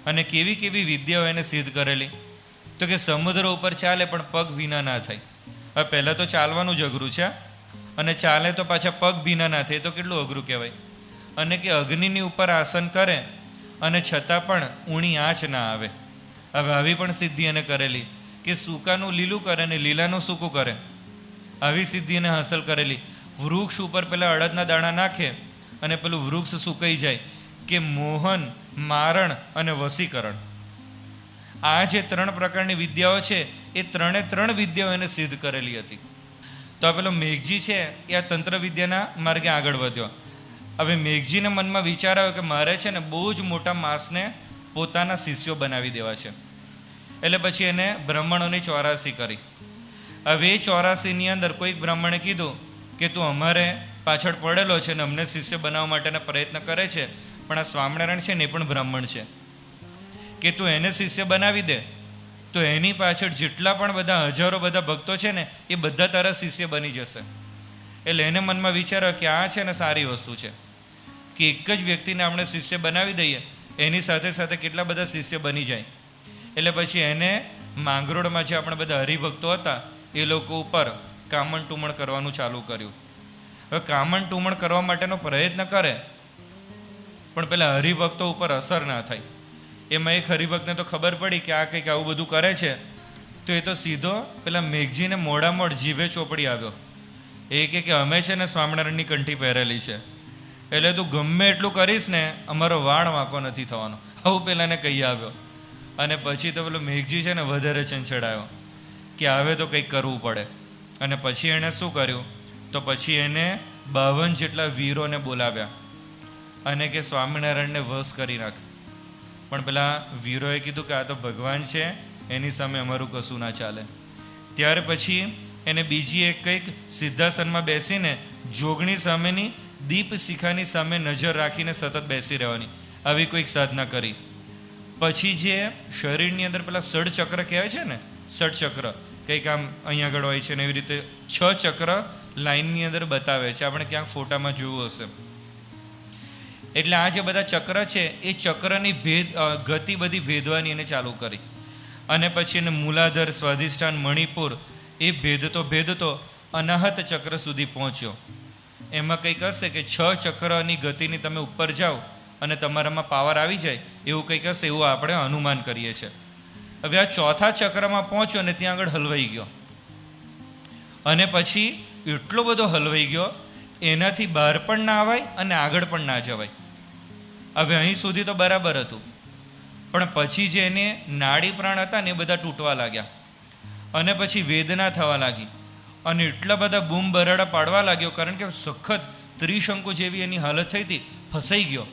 અને કેવી કેવી વિદ્યાઓ એને સિદ્ધ કરેલી. તો કે સમુદ્ર ઉપર ચાલે પણ પગ ભીના ના થાય. હવે પહેલાં તો ચાલવાનું જ અઘરું છે અને ચાલે તો પાછા પગ ભીના ના થાય, તો કેટલું અઘરું કહેવાય. અને કે અગ્નિની ઉપર આસન કરે અને છતાં પણ ઊણી આંચ ના આવે. હવે આવી પણ સિદ્ધિ એને કરેલી કે સૂકાનું લીલું કરે અને લીલાનું સૂકું કરે. આવી સિદ્ધિ એને હાંસલ કરેલી. વૃક્ષ ઉપર પેલા અડદના દાણા નાખે અને પેલું વૃક્ષ સુકાઈ જાય. કે મોહન, મારણ અને વશીકરણ, આ જે 3 પ્રકારની વિદ્યાઓ છે એ 3 વિદ્યાઓ એને સિદ્ધ કરેલી હતી. તો આ પેલો મેઘજી છે એ આ તંત્ર વિદ્યાના માર્ગે આગળ વધ્યો. હવે મેઘજીને મનમાં વિચાર આવ્યો કે મારે છે ને બહુ જ મોટા માસને પોતાના શિષ્યો બનાવી દેવા છે. એટલે પછી એને બ્રાહ્મણોની 84 કરી. હવે એ 84ની અંદર કોઈક બ્રાહ્મણે કીધું કે તું અમારે પાછળ પડેલો છે ને અમને શિષ્ય બનાવવા માટેના પ્રયત્ન કરે છે, પણ આ સ્વામિનારાયણ છે ને એ પણ બ્રાહ્મણ છે, કે તું એને શિષ્ય બનાવી દે તો એની પાછળ જેટલા પણ બધા હજારો બધા ભક્તો છે ને એ બધા તારા શિષ્ય બની જશે. એટલે એને મનમાં વિચારો કે આ છે ને સારી વસ્તુ છે કે એક જ વ્યક્તિને આપણે શિષ્ય બનાવી દઈએ, એની સાથે સાથે કેટલા બધા શિષ્ય બની જાય. એટલે પછી એને માંગરોળમાં જે આપણે બધા હરિભક્તો હતા એ લોકો ઉપર કામણ ટુમણ કરવાનું ચાલુ કર્યું. હવે કામણ ટુમણ કરવા માટેનો પ્રયત્ન કરે પણ પેલા હરિભક્તો ઉપર અસર ના થાય. એમાં એક હરિભક્તને તો ખબર પડી કે આ કંઈક આવું બધું કરે છે, તો એ તો સીધો પેલા મેઘજીને મોડામોડ જીભે ચોપડી આવ્યો. એ કે અમે છે ને સ્વામિનારાયણની કંઠી પહેરેલી છે, એટલે તું ગમે એટલું કરીશ ને અમારો વાળ વાંકો નથી થવાનો, આવું પેલાને કહી આવ્યો. અને પછી તો પેલો મેઘજી છે ને વધારે ચંચડાયો કે હવે તો કંઈક કરવું પડે. અને પછી એણે શું કર્યું, તો પછી એને 52 જેટલા વીરોને બોલાવ્યા અને કે સ્વામિનારાયણને વશ કરી નાખ. પણ પેલા વીરોએ કીધું કે આ તો ભગવાન છે, એની સામે અમારું કશું ના ચાલે. ત્યાર પછી એને બીજી એક કંઈક સિદ્ધાસનમાં બેસીને જોગણી સામેની દીપ શિખાની સામે નજર રાખીને સતત બેસી રહેવાની, આવી કોઈક સાધના કરી. પછી જે શરીરની અંદર પેલા ષડચક્ર કહેવાય છે ને, ષડચક્ર કંઈક આમ અહીંયા આગળ હોય છે ને એવી રીતે 6 ચક્ર લાઈનની અંદર બતાવે છે, આપણે ક્યાંક ફોટામાં જોયું હશે. એટલે આ જે બધા ચક્ર છે એ ચક્રની ગતિ બધી ભેદવાની એને ચાલુ કરી. અને પછી એને મૂલાધાર, સ્વાધિષ્ઠાન, મણિપુર એ ભેદતો અનાહત ચક્ર સુધી પહોંચ્યો. એમાં કંઈક હશે કે 6 ચક્રની ગતિની તમે ઉપર જાઓ અને તમારામાં પાવર આવી જાય એવું કંઈક હશે, એવું આપણે અનુમાન કરીએ છીએ. હવે આ 4થા ચક્રમાં પહોંચ્યો અને ત્યાં આગળ હલવાઈ ગયો. અને પછી એટલો બધો હલવાઈ ગયો એનાથી બહાર પણ ના આવાય અને આગળ પણ ના જવાય. હવે અહીં સુધી તો બરાબર હતું, પણ પછી જે એને નાડી પ્રાણ હતા ને એ બધા તૂટવા લાગ્યા અને પછી વેદના થવા લાગી અને એટલા બધા બૂમ બરાડા પાડવા લાગ્યો, કારણ કે સખત ત્રિશંકુ જેવી એની હાલત થઈ હતી, ફસાઈ ગયો.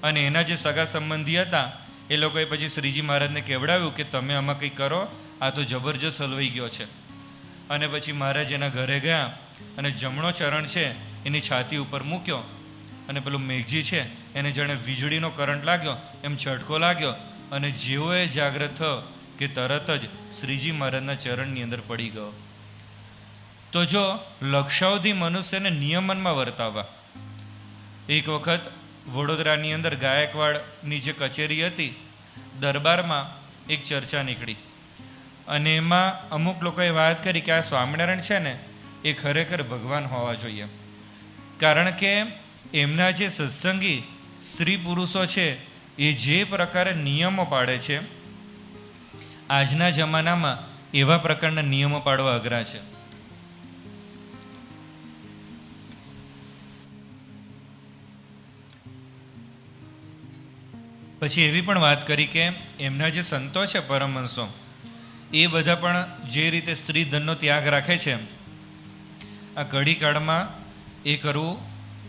અને એના જે સગા સંબંધી હતા એ લોકોએ પછી શ્રીજી મહારાજને કહેવડાવ્યું કે તમે આમાં કંઈક કરો, આ તો જબરજસ્ત હલવાઈ ગયો છે. અને પછી મહારાજ એના ઘરે ગયા અને જમણો ચરણ છે એની છાતી ઉપર મૂક્યો અને પેલું મેઘજી છે એને જાણે વીજળીનો કરંટ લાગ્યો એમ ઝટકો લાગ્યો અને જેવો એ જાગ્રત થયો કે તરત જ શ્રીજી મહારાજના ચરણની અંદર પડી ગયો. તો જો લક્ષાવધિ મનુષ્યને નિયમનમાં વર્તાવવા, એક વખત વડોદરાની અંદર ગાયકવાડની જે કચેરી હતી દરબારમાં એક ચર્ચા નીકળી અને એમાં અમુક લોકોએ વાત કરી કે આ સ્વામિનારાયણ છે ને એ ખરેખર ભગવાન હોવા જોઈએ, કારણ કે એમના જે સત્સંગી સ્ત્રી પુરુષો છે એ જે પ્રકારે નિયમો પાડે છે, આજના જમાનામાં એવા પ્રકારના નિયમો પાડવા અઘરા છે. પછી એવી પણ વાત કરી કે એમના જે સંતો છે પરમહંસો, એ બધા પણ જે રીતે સ્ત્રી ધનનો ત્યાગ રાખે છે, આ ઘડીકાળમાં એ કરવું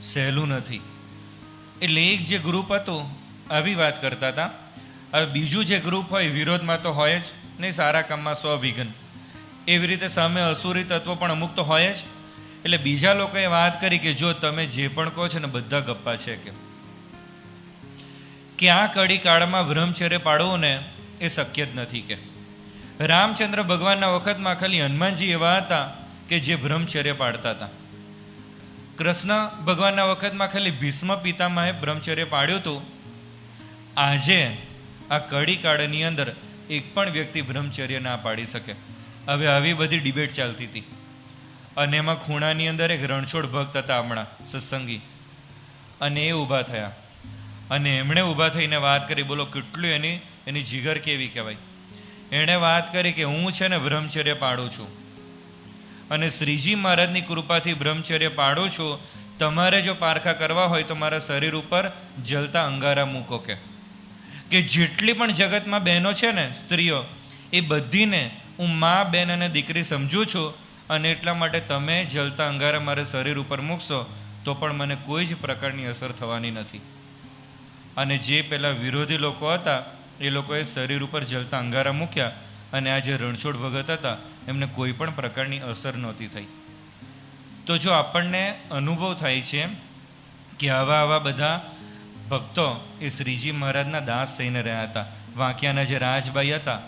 સહેલું નથી. એટલે એક જે ગ્રુપ હતું આવી વાત કરતા હતા. હવે બીજું જે ગ્રુપ હોય વિરોધમાં તો હોય જ નહીં, સારા કામમાં 100 વિઘ્ન, એવી રીતે સામે અસુરી તત્વો પણ અમુક તો હોય જ. એટલે બીજા લોકોએ વાત કરી કે જો તમે જે પણ કહો છો ને બધા ગપ્પા છે, કે આ કડી કાળમાં બ્રહ્મચર્ય પાડવું ને એ શક્ય જ નથી. કે રામચંદ્ર ભગવાનના વખતમાં ખાલી હનુમાનજી એવા હતા કે જે બ્રહ્મચર્ય પાડતા હતા. કૃષ્ણ ભગવાનના વખતમાં ખાલી ભીષ્મ પિતામહે બ્રહ્મચર્ય પાડ્યું હતું. આજે આ કડી કાળની અંદર એક પણ વ્યક્તિ બ્રહ્મચર્ય ના પાડી શકે. હવે આવી બધી ડિબેટ ચાલતી હતી અને એમાં ખૂણાની અંદર એક રણછોડ ભક્ત હતા હમણાં સત્સંગી, અને એ ઊભા થયા અને એમણે ઊભા થઈને વાત કરી. બોલો કેટલું એની જીગર કેવી કહેવાય. એણે વાત કરી કે હું છે ને બ્રહ્મચર્ય પાડું છું અને શ્રીજી મહારાજની કૃપાથી બ્રહ્મચર્ય પાડું છું. તમારે જો પારખા કરવા હોય તો મારા શરીર ઉપર જલતા અંગારા મૂકો. કે જેટલી પણ જગતમાં બહેનો છે ને સ્ત્રીઓ, એ બધીને હું મા, બેન અને દીકરી સમજું છું અને એટલા માટે તમે જલતા અંગારા મારા શરીર ઉપર મૂકશો તો પણ મને કોઈ જ પ્રકારની અસર થવાની નથી. અને જે પેલા વિરોધી લોકો હતા એ લોકોએ શરીર ઉપર જલતા અંગારા મૂક્યા અને આ જે રણછોડ ભગત હતા એમને કોઈ પણ પ્રકારની અસર નહોતી થઈ. તો જો આપણને અનુભવ થાય છે કે આવા બધા ભક્તો એ શ્રીજી મહારાજના દાસ થઈને રહ્યા હતા. વાંકિયાના જે રાજભાઈ હતા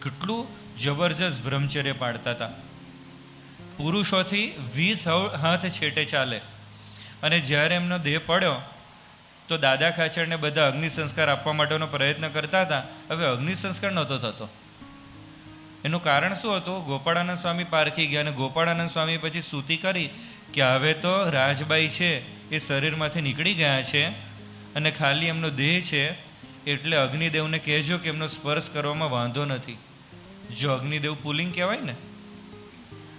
કેટલું જબરજસ્ત બ્રહ્મચર્ય પાડતા હતા. પુરુષોથી 20 હાથ છેટે ચાલે અને જ્યારે એમનો દેહ પડ્યો તો દાદા ખાચરને બધા અગ્નિ સંસ્કાર આપવા માટેનો પ્રયત્ન કરતા હતા. હવે અગ્નિ સંસ્કાર નહોતો થતો. એનું કારણ શું હતું? ગોપાળાનંદ સ્વામી પારખી ગયા અને ગોપાળાનંદ સ્વામી પછી સ્તુતિ કરી કે હવે તો રાજબાઈ છે એ શરીરમાંથી નીકળી ગયા છે અને ખાલી એમનો દેહ છે, એટલે અગ્નિદેવને કહેજો કે એમનો સ્પર્શ કરવામાં વાંધો નથી. જો અગ્નિદેવ પુલિંગ કહેવાય ને,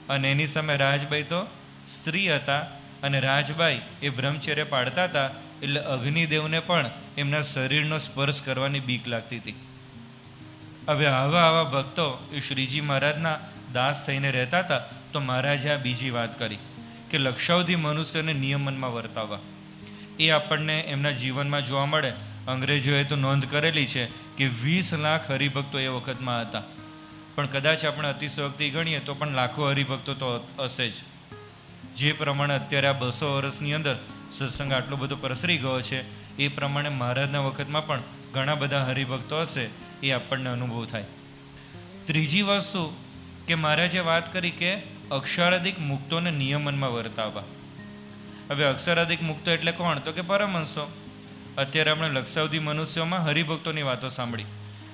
અને એની સામે રાજબાઈ તો સ્ત્રી હતા અને રાજબાઈ એ બ્રહ્મચર્ય પાડતા હતા, એટલે અગ્નિદેવને પણ એમના શરીરનો સ્પર્શ કરવાની બીક લાગતી હતી. હવે આવા ભક્તો એ શ્રીજી મહારાજના દાસ થઈને રહેતા હતા. તો મહારાજે આ બીજી વાત કરી કે લક્ષાવધિ મનુષ્યને નિયમનમાં વર્તાવવા, એ આપણને એમના જીવનમાં જોવા મળે. અંગ્રેજોએ તો નોંધ કરેલી છે કે 20 લાખ હરિભક્તો એ વખતમાં હતા, પણ કદાચ આપણે અતિશયોક્તિ ગણીએ તો પણ લાખો હરિભક્તો તો હશે જ. જે પ્રમાણે અત્યારે આ 200 વર્ષની અંદર સત્સંગ આટલો બધો પ્રસરી ગયો છે, એ પ્રમાણે મહારાજના વખતમાં પણ ઘણા બધા હરિભક્તો હશે, એ આપણને અનુભવ થાય. ત્રીજી વસ્તુ કે મહારાજે વાત કરી કે અક્ષરાધિક મુક્તોને નિયમનમાં વર્તાવવા. હવે અક્ષરાધિક મુક્તો એટલે કોણ? તો કે પરમહંસો. અત્યારે આપણે લક્ષાવધિ મનુષ્યોમાં હરિભક્તોની વાતો સાંભળી.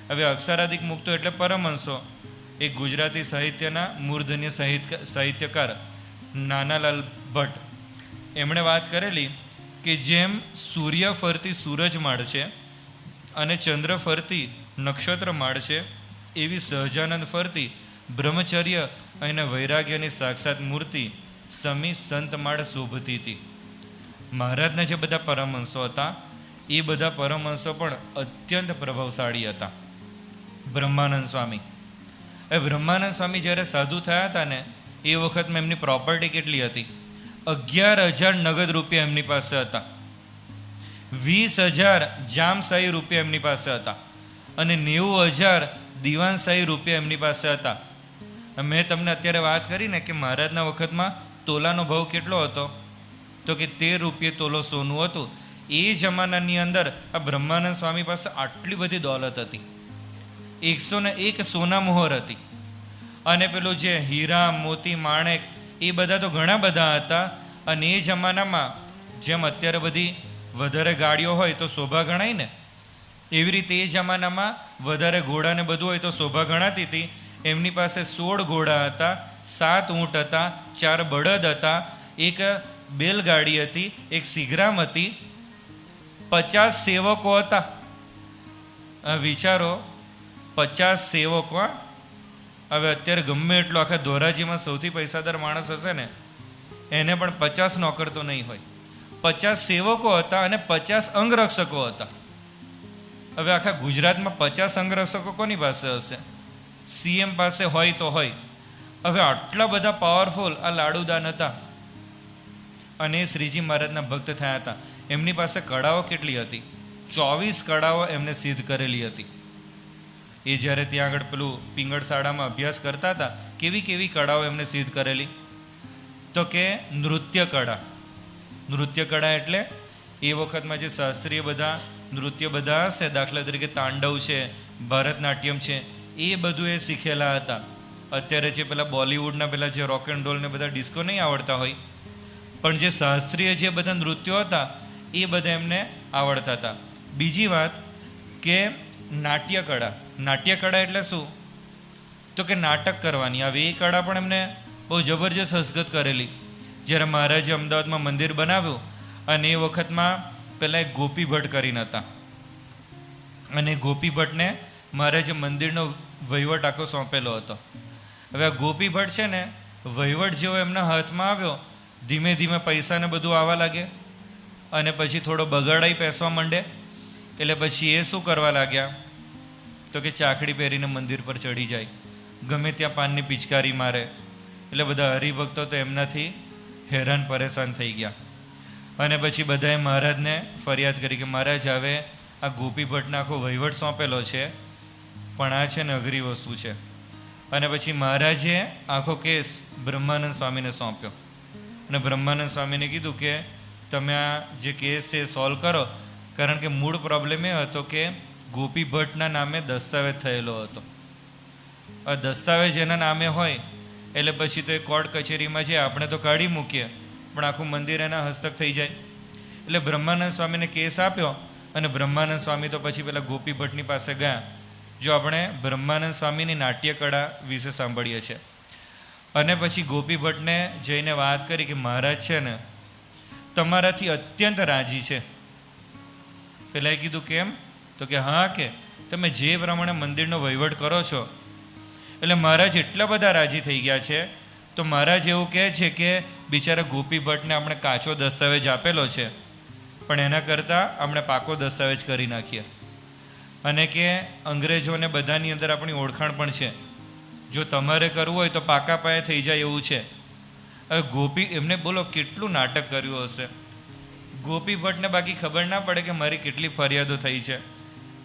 હવે અક્ષરાધિક મુક્તો એટલે પરમહંસો. એક ગુજરાતી સાહિત્યના મૂર્ધન્ય સાહિત્યકાર નાનાલાલ ભટ્ટ, એમણે વાત કરેલી કે જેમ સૂર્ય ફરતી સૂરજમાળ છે અને ચંદ્ર ફરતી નક્ષત્રમાળ છે, એવી સહજાનંદ ફરતી બ્રહ્મચર્ય અને વૈરાગ્યની સાક્ષાત મૂર્તિ સમી સંતમાળ શોભતી હતી. મહારાજના જે બધા પરમહંસો હતા એ બધા પરમહંસો પણ અત્યંત પ્રભાવશાળી હતા. બ્રહ્માનંદ સ્વામી, એ બ્રહ્માનંદ સ્વામી જ્યારે સાધુ થયા હતા ને એ વખતમાં એમની પ્રોપર્ટી કેટલી હતી? 11,000 નગદ રૂપિયા એમની પાસે હતા, 20,000 જામશાહી રૂપિયા એમની પાસે હતા અને 90,000 દિવાનશાહી રૂપિયા એમની પાસે હતા. મેં તમને અત્યારે વાત કરી ને કે મહારાજના વખતમાં તોલાનો ભાવ કેટલો હતો? તો કે 13 રૂપિયે તોલો સોનું હતું. એ જમાનાની અંદર આ બ્રહ્માનંદ સ્વામી પાસે આટલી બધી દોલત હતી, 101 સોના મોહર હતી. અને પેલું જે હીરા મોતી માણેક એ બધા તો ઘણા બધા હતા. અને એ જમાનામાં જેમ અત્યારે બધી વધારે ગાડીઓ હોય તો શોભા ગણાય ને, એવી રીતે એ જમાનામાં વધારે ઘોડાને બધું હોય તો શોભા ગણાતી હતી. એમની પાસે 16 ઘોડા હતા, 7 ઊંટ હતા, 4 બળદ હતા, એક બેલગાડી હતી, એક સિગરામ હતી, 50 સેવકો હતા. વિચારો, 50 સેવકો. હવે અત્યારે ગમે એટલો આખા ધોરાજીમાં સૌથી પૈસાદાર માણસ હશે ને એને પણ 50 નોકર તો નહીં હોય. 50 સેવકો હતા અને 50 અંગરક્ષકો હતા. હવે આખા ગુજરાતમાં 50 અંગરક્ષકો કોની પાસે હશે? સીએમ પાસે હોય તો હોય. હવે આટલા બધા પાવરફુલ આ લાડુદાન હતા અને શ્રીજી મહારાજના ભક્ત થયા હતા. એમની પાસે કળાઓ કેટલી હતી? 24 કળાઓ એમને સિદ્ધ કરેલી હતી. એ જ્યારે ત્યાં આગળ પેલું પિંગળશાળામાં અભ્યાસ કરતા હતા, કેવી કેવી કળાઓ એમને સિદ્ધ કરેલી? તો કે નૃત્ય કળા. નૃત્ય કળા એટલે એ વખતમાં જે શાસ્ત્રીય બધા નૃત્ય બધા હશે, દાખલા તરીકે તાંડવ છે, ભરતનાટ્યમ છે, એ બધું એ શીખેલા હતા. અત્યારે જે પેલા બોલિવૂડના પેલા જે રોક એન્ડ રોલ ને બધા ડિસ્કો નહીં આવડતા હોય, પણ જે શાસ્ત્રીય જે બધા નૃત્યો હતા એ બધા એમને આવડતા હતા. બીજી વાત કે નાટ્યકળા. નાટ્યકળા એટલે શું? તો કે નાટક કરવાની. આવી એ કળા પણ એમને બહુ જબરજસ્ત હસ્તગત કરેલી. જ્યારે મહારાજે અમદાવાદમાં મંદિર બનાવ્યું અને એ વખતમાં પહેલાં એક ગોપી ભટ્ટ કરીને હતા અને ગોપી ભટ્ટને મહારાજે મંદિરનો વહીવટ આખો સોંપેલો હતો. હવે આ ગોપી ભટ્ટ છે ને, વહીવટ જેવો એમના હાથમાં આવ્યો, ધીમે ધીમે પૈસાને બધું આવવા લાગે અને પછી થોડો બગાડાઈ પેસવા માંડે. એટલે પછી એ શું કરવા લાગ્યા? તો કે ચાકડી પહેરીને મંદિર પર ચડી જાય, ગમે ત્યાં પાનની પિચકારી મારે. એટલે બધા હરિભક્તો તો એમનાથી હેરાન પરેશાન થઈ ગયા. અને પછી બધાએ મહારાજને ફરિયાદ કરી કે મહારાજ હવે આ ગોપી ભટ્ટને આખો વહીવટ સોંપેલો છે, પણ આ છે ને અઘરી વસ્તુ છે. અને પછી મહારાજે આખો કેસ બ્રહ્માનંદ સ્વામીને સોંપ્યો અને બ્રહ્માનંદ સ્વામીને કીધું કે તમે આ જે કેસ છે એ સોલ્વ કરો. કારણ કે મૂળ પ્રોબ્લેમ એ હતો કે ગોપી ભટ્ટના નામે દસ્તાવેજ થયેલો હતો. આ દસ્તાવેજ એના નામે હોય એટલે પછી તો એ કોર્ટ કચેરીમાં છે, આપણે તો કાઢી મૂકીએ, પણ આખું મંદિર એના હસ્તક થઈ જાય. એટલે બ્રહ્માનંદ સ્વામીને કેસ આપ્યો અને બ્રહ્માનંદ સ્વામી તો પછી પેલા ગોપી ભટ્ટની પાસે ગયા. જો આપણે બ્રહ્માનંદ સ્વામીની નાટ્યકળા વિશે સાંભળીએ છીએ. અને પછી ગોપી ભટ્ટને જઈને વાત કરી કે મહારાજ છે ને તમારાથી અત્યંત રાજી છે. પેલા એ કીધું કેમ? તો કે હા, કે તમે જે પ્રમાણે મંદિરનો વહીવટ કરો છો એટલે મહારાજ એટલા બધા રાજી થઈ ગયા છે. તો મહારાજ એવું કહે છે કે બિચારા ગોપી ભટ્ટને આપણે કાચો દસ્તાવેજ આપેલો છે, પણ એના કરતાં આપણે પાકો દસ્તાવેજ કરી નાખીએ. અને કે અંગ્રેજોને બધાની અંદર આપણી ઓળખાણ પણ છે, જો તમારે કરવું હોય તો પાકા પાયે થઈ જાય એવું છે. હવે ગોપી એમને બોલો કેટલું નાટક કર્યું હશે. ગોપી ભટ્ટને બાકી ખબર ના પડે કે મારી કેટલી ફરિયાદો થઈ છે.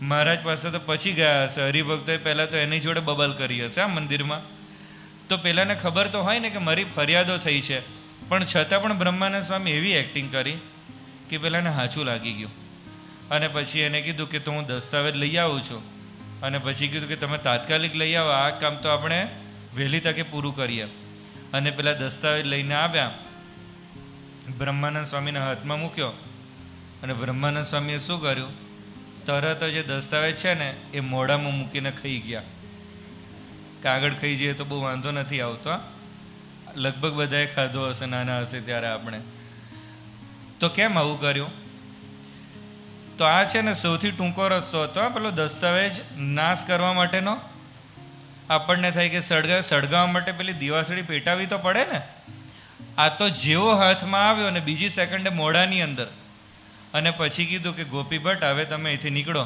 મહારાજ પાસે તો પછી ગયા હશે, હરિભક્તોએ પહેલાં તો એની જોડે બબલ કરી હશે આ મંદિરમાં. તો પહેલાંને ખબર તો હોય ને કે મારી ફરિયાદો થઈ છે, પણ છતાં પણ બ્રહ્માનંદ સ્વામી એવી એક્ટિંગ કરી કે પહેલાંને સાચું લાગી ગયું. અને પછી એને કીધું કે તો હું દસ્તાવેજ લઈ આવું છું. અને પછી કીધું કે તમે તાત્કાલિક લઈ આવો, આ કામ તો આપણે વહેલી તકે પૂરું કરીએ. અને પેલા દસ્તાવેજ લઈને આવ્યા, બ્રહ્માનંદ સ્વામીના હાથમાં મૂક્યો અને બ્રહ્માનંદ સ્વામીએ શું કર્યું? તરત જ એ દસ્તાવેજ છે ને એ મોઢામાં મૂકીને ખાઈ ગયા. કાગળ ખાઈ જઈએ તો બહુ વાંધો નથી આવતો, લગભગ બધાએ ખાધો હશે નાના હશે ત્યારે આપણે. તો કેમ આવું કર્યું? તો આ છે ને સૌથી ટૂંકો રસ્તો હતો પેલો દસ્તાવેજ નાશ કરવા માટેનો. આપણને થાય કે સળગાવવા માટે પેલી દિવાસળી પેટાવી તો પડે ને, આ તો જેવો હાથમાં આવ્યો ને બીજી સેકન્ડે મોઢાની અંદર, અને પછી કીધું કે ગોપી ભટ્ટ હવે તમે અહીંથી નીકળો,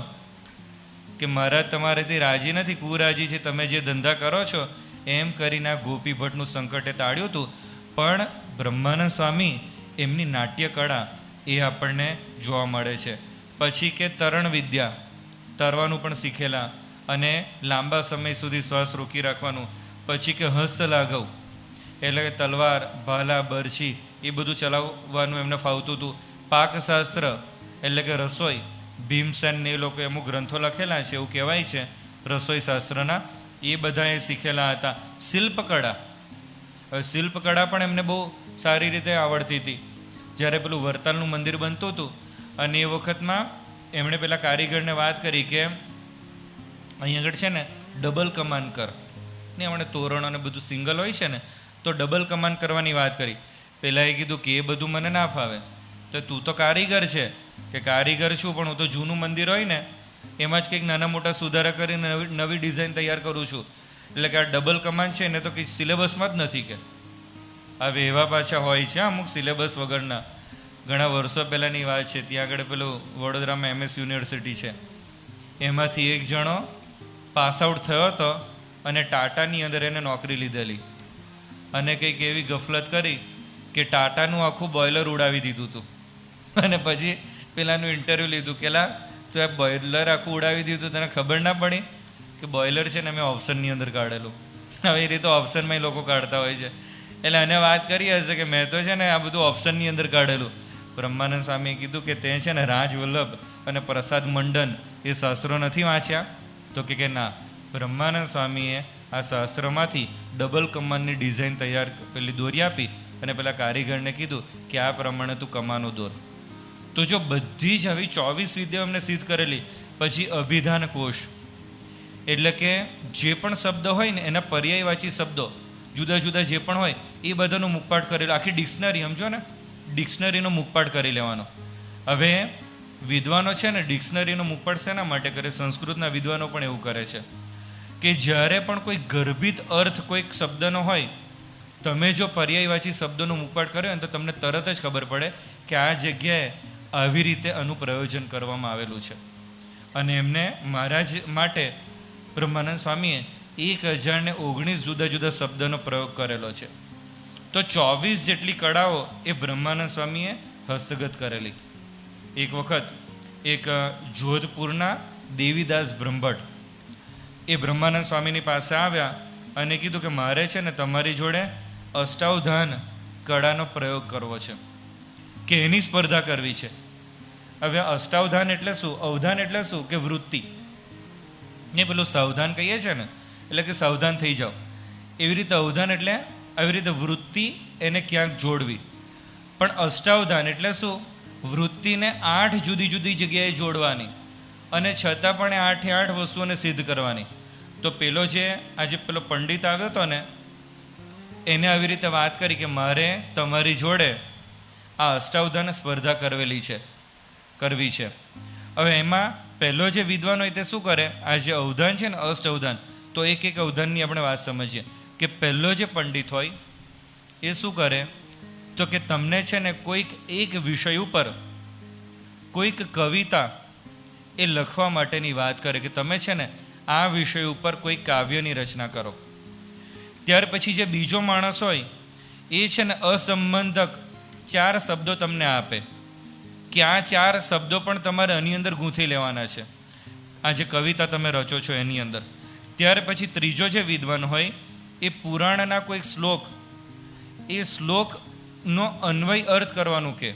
કે મહારાજ તમારેથી રાજી નથી, કુરાજી છે, તમે જે ધંધા કરો છો. એમ કરીને આ ગોપી ભટ્ટનું સંકટે તાળ્યું હતું. પણ બ્રહ્માનંદ સ્વામી એમની નાટ્ય કળા એ આપણને જોવા મળે છે. પછી કે તરણ વિદ્યા, તરવાનું પણ શીખેલા અને લાંબા સમય સુધી શ્વાસ રોકી રાખવાનું. પછી કે હસ્ત લાઘવ, એટલે કે તલવાર, ભાલા, બરછી એ બધું ચલાવવાનું એમને ફાવતું હતું. પાકશાસ્ત્ર એટલે કે રસોઈ, ભીમસેનને એ લોકો અમુક ગ્રંથો લખેલા છે, એવું કહેવાય છે રસોઈ શાસ્ત્રના, એ બધા એ શીખેલા હતા. શિલ્પકળા, હવે શિલ્પકળા પણ એમને બહુ સારી રીતે આવડતી હતી. જ્યારે પેલું વરતાલનું મંદિર બનતું હતું અને એ વખતમાં એમણે પેલા કારીગરને વાત કરી કે અહીં આગળ છે ને ડબલ કમાન કર ને, એમણે તોરણ અને બધું સિંગલ હોય છે ને, તો ડબલ કમાન કરવાની વાત કરી. પહેલાં એ કીધું કે એ બધું મને ના ફાવે, તો તું તો કારીગર છે. કે કારીગર છું, પણ હું તો જૂનું મંદિર હોય ને એમાં જ કંઈક નાના મોટા સુધારા કરીને નવી ડિઝાઇન તૈયાર કરું છું. એટલે કે આ ડબલ કમાન છે ને તો કંઈ સિલેબસમાં જ નથી. કે હવે એવા પાછા હોય છે અમુક સિલેબસ વગરના. ઘણા વર્ષો પહેલાંની વાત છે, ત્યાં આગળ પેલું વડોદરામાં MS યુનિવર્સિટી છે, એમાંથી એક જણો પાસ આઉટ થયો હતો અને ટાટાની અંદર એને નોકરી લીધેલી. અને કંઈક એવી ગફલત કરી કે ટાટાનું આખું બોઇલર ઉડાવી દીધું હતું. અને પછી પેલાનું ઇન્ટરવ્યૂ લીધું કે લા તો એ બોઇલર આખું ઉડાવી દીધું, તને ખબર ના પડી કે બોઇલર છે ને મેં ઓપ્શનની અંદર કાઢેલું. હવે એ રીતે ઓપ્શનમાં લોકો કાઢતા હોય છે. એટલે એને વાત કરી હશે કે મેં તો છે ને આ બધું ઓપ્શનની અંદર કાઢેલું. બ્રહ્માનંદ સ્વામીએ કીધું કે તે છે ને રાજવલ્લભ અને પ્રસાદ મંડન એ શાસ્ત્રો નથી વાંચ્યા? તો કે ના, બ્રહ્માનંદ સ્વામીએ આ શાસ્ત્રમાંથી ડબલ કમાનની ડિઝાઇન તૈયાર પેલી દોરી આપી અને પેલા કારીગરને કીધું કે આ પ્રમાણે તું કમાનો દોર. તો જો બધી જ આવી 24 વિદ્યાઓ એમને સિદ્ધ કરેલી. પછી અભિધાન કોશ, એટલે કે જે પણ શબ્દ હોય ને એના પર્યાયવાચી શબ્દો જુદા જુદા જે પણ હોય એ બધાનો મુખપાઠ કરેલો. આખી ડિક્શનરી, સમજો ને, ડિક્શનરીનો મુખપાઠ કરી લેવાનો. હવે વિદ્વાનો છે ને ડિક્શનરીનો મુખપાઠ શેના માટે કરે? સંસ્કૃતના વિદ્વાનો પણ એવું કરે છે કે જ્યારે પણ કોઈ ગર્ભિત અર્થ કોઈક શબ્દનો હોય, તમે જો પર્યાયવાચી શબ્દોનો મુખપાઠ કર્યો ને તો તમને તરત જ ખબર પડે કે આ જગ્યાએ આવી રીતે આનું પ્રયોજન કરવામાં આવેલું છે. અને એમને મહારાજ માટે બ્રહ્માનંદ સ્વામીએ 1019 જુદા જુદા શબ્દનો પ્રયોગ કરેલો છે. તો 24 જેટલી કળાઓ એ બ્રહ્માનંદ સ્વામીએ હસ્તગત કરેલી. એક વખત એક જોધપુરના દેવીદાસ બ્રહ્મભટ્ટ એ બ્રહ્માનંદ સ્વામીની પાસે આવ્યા અને કીધું કે મારે છે ને તમારી જોડે અષ્ટાવધાન કળાનો પ્રયોગ કરવો છે, કે એની સ્પર્ધા કરવી છે. હવે અષ્ટાવધાન એટલે શું? અવધાન એટલે શું? કે વૃત્તિ ને પેલું સાવધાન કહીએ છીએ ને, એટલે કે સાવધાન થઈ જાઓ. એવી રીતે અવધાન એટલે આવી રીતે વૃત્તિ એને ક્યાંક જોડવી. પણ અષ્ટાવધાન એટલે શું? વૃત્તિને 8 જુદી જુદી જગ્યાએ જોડવાની અને છતાં પણ 8 વસ્તુઓને સિદ્ધ કરવાની. તો પેલો જે આજે પેલો પંડિત આવ્યો હતો ને, એને આવી રીતે વાત કરી કે મારે તમારી જોડે આ અષ્ટાવધાન સ્પર્ધા કરવી છે. હવે એમાં પહેલો જે વિદ્વાન હોય તે શું કરે? આ જે અવધાન છે ને, અષ્ટાવધાન, તો એક અવધાનની આપણે વાત સમજીએ કે પહેલો જે પંડિત હોય એ શું કરે? તો કે તમને છે ને કોઈક એક વિષય ઉપર કોઈક કવિતા એ લખવા માટેની વાત કરે કે તમે છે ને આ વિષય ઉપર કોઈ કાવ્યની રચના કરો. ત્યાર પછી જે બીજો માણસ હોય એ છે ને અસંબંધક 4 શબ્દો તમને આપે કે આ 4 શબ્દો પણ તમારે આની અંદર ગૂંથી લેવાના છે, આ જે કવિતા તમે રચો છો એની અંદર. ત્યાર પછી ત્રીજો જે વિદ્વાન હોય એ પુરાણના કોઈક શ્લોક, એ શ્લોકનો અન્વય અર્થ કરવાનું કે,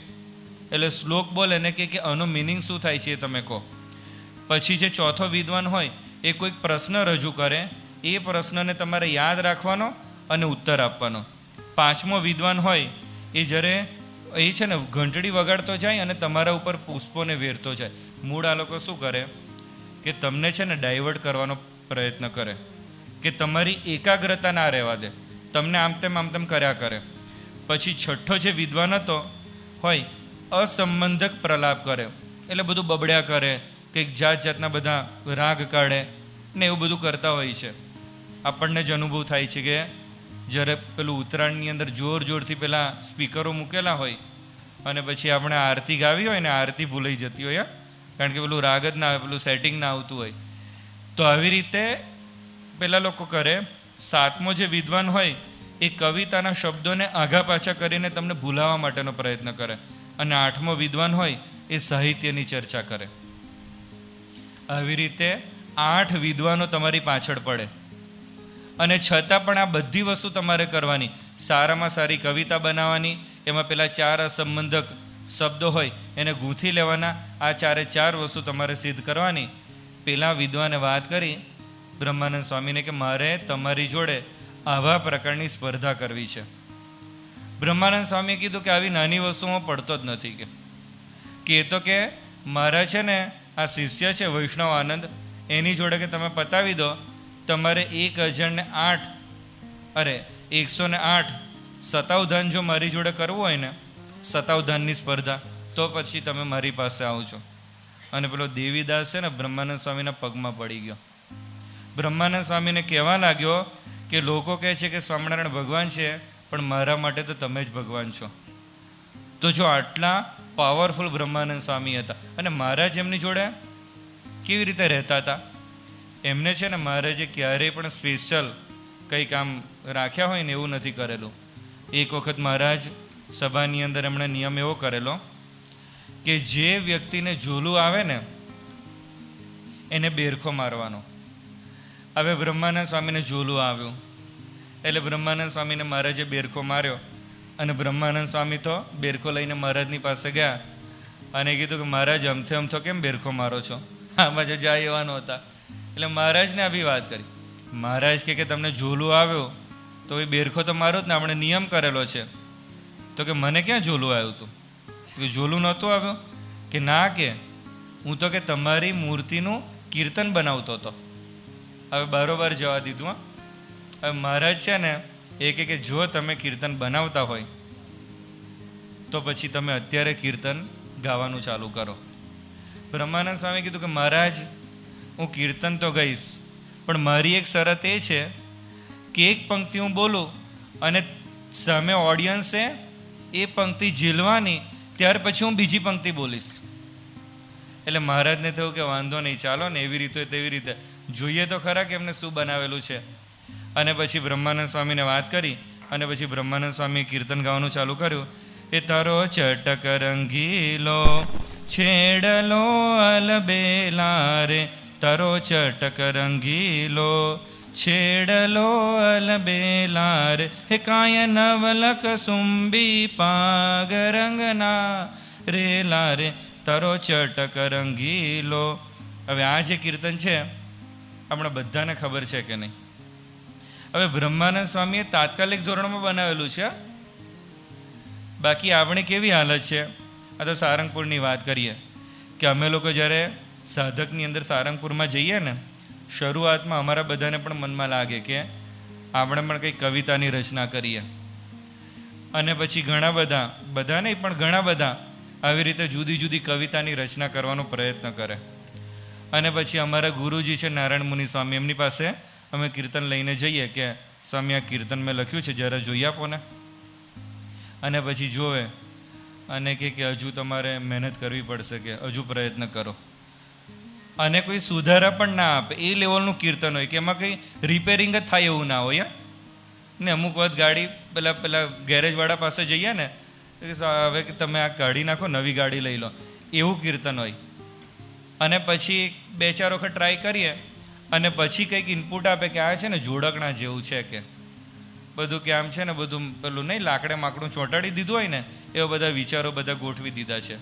એટલે શ્લોક બોલે ને કે આનો મિનિંગ શું થાય છે એ તમે કહો. પછી જે ચોથો વિદ્વાન હોય એ કોઈક પ્રશ્ન રજૂ કરે, એ પ્રશ્નને તમારે યાદ રાખવાનો અને ઉત્તર આપવાનો. પાંચમો વિદ્વાન હોય એ જ્યારે એ છે ને ઘંટડી વગાડતો જાય અને તમારા ઉપર પુષ્પોને વેરતો જાય. મૂળ આ લોકો શું કરે કે તમને છે ને ડાયવર્ટ કરવાનો પ્રયત્ન કરે કે તમારી એકાગ્રતા ના રહેવા દે, તમને આમ તેમ કર્યા કરે. પછી છઠ્ઠો જે વિદ્વાન હતો હોય અસંબંધક પ્રલાપ કરે, એટલે બધું બબડ્યા કરે, કંઈક જાતના બધા રાગ કાઢે ને એવું બધું કરતા હોય છે. આપણને જ અનુભવ થાય છે કે જ્યારે પેલું ઉત્તરાયણની અંદર જોરથી પેલા સ્પીકરો મૂકેલા હોય અને પછી આપણે આરતી ગાવી હોય ને, આરતી ભૂલાઈ જતી હોય, કારણ કે પેલું રાગ જ ના આવે, પેલું સેટિંગ ના આવતું હોય. તો આવી રીતે પેલા લોકો કરે. સાતમો જે વિદ્વાન હોય એ કવિતાના શબ્દોને આઘા પાછા કરીને તમને ભૂલાવવા માટેનો પ્રયત્ન કરે, અને આઠમો વિદ્વાન હોય એ સાહિત્યની ચર્ચા કરે. આવી રીતે 8 વિદ્વાનો તમારી પાછળ પડે, અને છતાં પણ આ બધી વસ્તુ તમારે કરવાની. સારામાં સારી કવિતા બનાવવાની, એમાં પેલા 4 અસંબંધક શબ્દો હોય એને ગૂંથી લેવાના. આ 4 વસ્તુ તમારે સિદ્ધ કરવાની. પેલા વિદ્વાને વાત કરી બ્રહ્માનંદ સ્વામીને કે મારે તમારી જોડે આવા પ્રકારની સ્પર્ધા કરવી છે. બ્રહ્માનંદ સ્વામીએ કીધું કે આવી નાની વસ્તુમાં પડતો જ નથી, કે એ તો કે મારા છે ને આ શિષ્ય છે વૈષ્ણવ આનંદ, એની જોડે કે તમે પતાવી દો. તમારે 108 સતાવધાન જો મારી જોડે કરવું હોય ને, સતાવધાનની સ્પર્ધા, તો પછી તમે મારી પાસે આવજો. અને પેલો દેવીદાસ છે ને બ્રહ્માનંદ સ્વામીના પગમાં પડી ગયો. બ્રહ્માનંદ સ્વામીને કહેવા લાગ્યો કે લોકો કહે છે કે સ્વામિનારાયણ ભગવાન છે, પણ મારા માટે તો તમે જ ભગવાન છો. તો જો આટલા પાવરફુલ બ્રહ્માનંદ સ્વામી હતા, અને મહારાજ એમની જોડે કેવી રીતે રહેતા હતા, એમને છે ને મહારાજે ક્યારેય પણ સ્પેશિયલ કંઈ કામ રાખ્યા હોય ને એવું નથી કરેલું. એક વખત મહારાજ સભાની અંદર એમણે નિયમ એવો કરેલો કે જે વ્યક્તિને ઝોલું આવે ને એને બેરખો મારવાનો. હવે બ્રહ્માનંદ સ્વામીને ઝોલું આવ્યું એટલે બ્રહ્માનંદ સ્વામીને મહારાજે બેરખો માર્યો, અને બ્રહ્માનંદ સ્વામી તો બેરખો લઈને મહારાજની પાસે ગયા અને કીધું કે મહારાજ અમથો કેમ બેરખો મારો છો, આમાં જે જાય એવા નહોતા. એટલે મહારાજને આવી વાત કરી. મહારાજ કે તમને ઝોલું આવ્યો તો એ બેરખો તો મારો જ ને, આપણે નિયમ કરેલો છે. તો કે મને ક્યાં ઝોલું આવ્યું હતું? કે ઝોલું નહોતું આવ્યું? કે ના, કે હું તો કે તમારી મૂર્તિનું કીર્તન બનાવતો હતો. હવે બારોબાર જવા દીધું. હવે મહારાજ છે ને એ કે જો તમે કીર્તન બનાવતા હોય તો પછી તમે અત્યારે કીર્તન ગાવાનું ચાલુ કરો. બ્રહ્માનંદ સ્વામી કીધું કે મહારાજ હું કીર્તન તો ગઈશ, પણ મારી એક શરત એ છે કે એક પંક્તિ હું બોલું અને સામે ઓડિયન્સે એ પંક્તિ ઝીલવાની, ત્યાર પછી હું બીજી પંક્તિ બોલીશ. એટલે મહારાજને થયું કે વાંધો નહીં, ચાલો ને એવી રીતે તેવી રીતે જોઈએ તો ખરા કે એમને શું બનાવેલું છે. અને પછી બ્રહ્માનંદ સ્વામીને વાત કરી, અને પછી બ્રહ્માનંદ સ્વામીએ કીર્તન ગાવાનું ચાલુ કર્યું. એ તારો ચટક રંગીલો છેડલો અલબેલા રે, તારો ચટક રંગીલો છેડલો અલબેલા રે, હે કાય નવલક સુંબી પાગ રંગના રેલા રે, તારો ચટક રંગીલો. હવે આ જે કીર્તન છે આપણા બધાને ખબર છે કે નહીં? હવે બ્રહ્માનંદ સ્વામીએ તાત્કાલિક ધોરણમાં બનાવેલું છે, બાકી આપણી કેવી હાલત છે. આ તો સારંગપુરની વાત કરીએ કે અમે લોકો જ્યારે સાધકની અંદર સારંગપુરમાં જઈએ ને, શરૂઆતમાં અમારા બધાને પણ મનમાં લાગે કે આપણે પણ કંઈક કવિતાની રચના કરીએ, અને પછી ઘણા નહીં પણ ઘણા બધા આવી રીતે જુદી જુદી કવિતાની રચના કરવાનો પ્રયત્ન કરે. અને પછી અમારા ગુરુજી છે નારાયણ મુનિ સ્વામી, એમની પાસે અમે કીર્તન લઈને જઈએ કે સ્વામી આ કીર્તન મેં લખ્યું છે, જરા જોઈ આપો ને. અને પછી જોવે અને કે હજુ તમારે મહેનત કરવી પડશે, કે હજુ પ્રયત્ન કરો. અને કોઈ સુધારા પણ ના આપે. એ લેવલનું કીર્તન હોય કે એમાં કંઈ રિપેરિંગ જ થાય એવું ના હોય. ને અમુક વખત ગાડી પેલા ગેરેજવાળા પાસે જઈએ ને, હવે કે તમે આ કાઢી નાખો, નવી ગાડી લઈ લો, એવું કીર્તન હોય. અને પછી 2-4 વખત ટ્રાય કરીએ અને પછી કંઈક ઇનપુટ આપે કે આ છે ને જોડકણા જેવું છે, કે બધું કે આમ છે ને બધું પેલું નહીં લાકડે માકડું ચોંટાડી દીધું હોય ને એવા બધા વિચારો બધા ગોઠવી દીધા છે.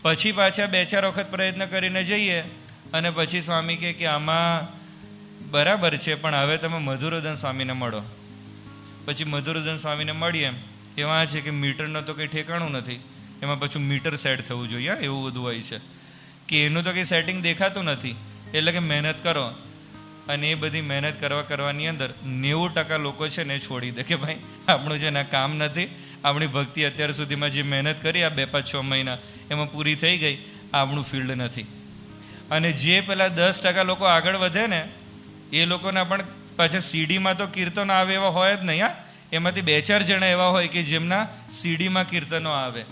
પછી પાછા 2-4 વખત પ્રયત્ન કરીને જઈએ અને પછી સ્વામી કે આમાં બરાબર છે, પણ હવે તમે મધુરદન સ્વામીને મળો. પછી મધુરદન સ્વામીને મળીએ એમાં છે કે મીટરનો તો કંઈ ઠેકાણું નથી, એમાં પાછું મીટર સેટ થવું જોઈએ, એવું બધું હોય છે કે એનું તો કંઈ સેટિંગ દેખાતું નથી. એટલે કે મહેનત કરો, અને એ બધી મહેનત કરવાની અંદર 90% લોકો છે ને છોડી દે કે ભાઈ આપણું છે ને કામ નથી, આપણી ભક્તિ અત્યાર સુધીમાં જે મહેનત કરી આ 2-5-6 મહિના એમાં પૂરી થઈ ગઈ, આપણું ફિલ્ડ નથી. અને જે પેલા 10% લોકો આગળ વધે ને એ લોકોના પણ પાછા સીડીમાં તો કીર્તનો આવે એવા હોય જ નહીં. એમાંથી 2-4 જણા એવા હોય કે જેમના સીડીમાં કીર્તનો આવે.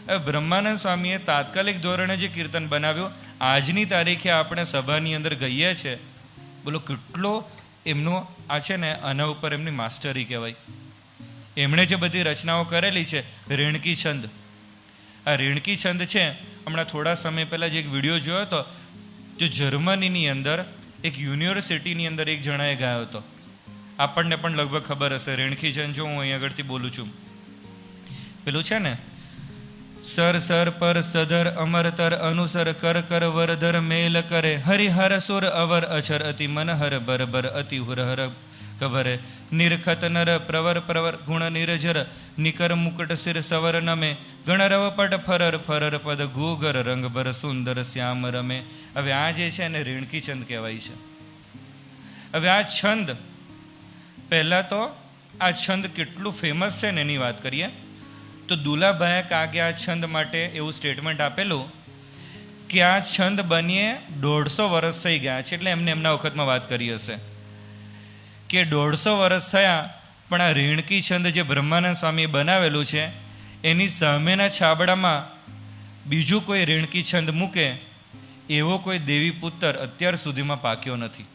હવે બ્રહ્માનંદ સ્વામીએ તાત્કાલિક ધોરણે જે કીર્તન બનાવ્યું, આજની તારીખે આપણે સભાની અંદર ગઈએ છીએ. બોલો કેટલો એમનો આ છે ને, આના ઉપર એમની માસ્ટરી કહેવાય. એમણે જે બધી રચનાઓ કરેલી છે, રેણકી છંદ. આ રેણકી છંદ છે, હમણાં થોડા સમય પહેલાં જે એક વિડીયો જોયો હતો, જો જર્મનીની અંદર એક યુનિવર્સિટીની અંદર એક જણાએ ગાયો હતો. આપણને પણ લગભગ ખબર હશે રેણકી છંદ. જો હું અહીં આગળથી બોલું છું, પેલું છે ને, સર સર પર સધર અમરતર અનુસર કર કર વરધર મેલ કરે હરિહર સુર અવર અછર અતિ મનહર બર બર અતિ હુરહર કભરે નિરખત નર પ્રવર પ્રવર ગુણ નિરજર નિકર મુકટ સિર સવર નમે ગણરવ પટ ફરર ફરર પદ ગુગર રંગ બર સુંદર શ્યામ રમે. હવે આ જે છે ને રેણકી છંદ કહેવાય છે. હવે આ છંદ, પહેલાં તો આ છંદ કેટલું ફેમસ છે ને એની વાત કરીએ તો દુલાભાઈએ કાગે આ છંદ માટે એવું સ્ટેટમેન્ટ આપેલું કે આ છંદ બનીએ 150 વર્ષ થઈ ગયા છે. એટલે એમને એમના વખતમાં વાત કરી હશે કે 150 વર્ષ થયા, પણ આ રેણકી છંદ જે બ્રહ્માનંદ સ્વામીએ બનાવેલું છે એની સામેના છાબડામાં બીજું કોઈ રેણકી છંદ મૂકે એવો કોઈ દેવી પુત્ર અત્યાર સુધીમાં પાક્યો નથી.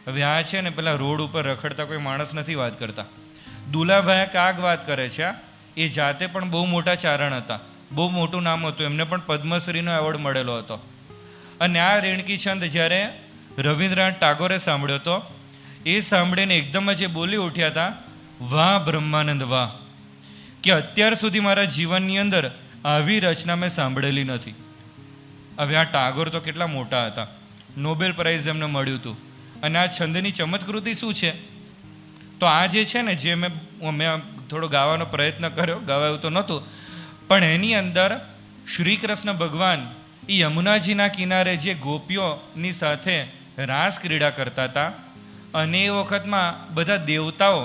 હવે આ છે ને પેલા રોડ ઉપર રખડતા કોઈ માણસ નથી વાત કરતા. દુલાભાઈ કાગ વાત કરે છે. એ જાતે પણ બહુ મોટા ચારણ હતા, બહુ મોટું નામ હતું, એમને પણ પદ્મશ્રીનો એવોર્ડ મળેલો હતો. અને આ રેણકી છંદ જ્યારે રવિન્દ્રનાથ ટાગોરે સાંભળ્યો હતો, એ સાંભળીને એકદમ જ એ બોલી ઉઠ્યા હતા, વાહ બ્રહ્માનંદ વાહ, કે અત્યાર સુધી મારા જીવનની અંદર આવી રચના મેં સાંભળેલી નથી. હવે આ ટાગોર તો કેટલા મોટા હતા, નોબેલ પ્રાઇઝ એમને મળ્યું હતું. અને આ છંદની ચમત્કૃતિ શું છે, તો આ જે છે ને, જે મેં થોડો ગાવાનો પ્રયત્ન કર્યો, ગાવાયું તો નહોતું, પણ એની અંદર શ્રી કૃષ્ણ ભગવાન એ યમુનાજીના કિનારે જે ગોપીઓની સાથે રાસ ક્રીડા કરતા હતા, અને એ વખતમાં બધા દેવતાઓ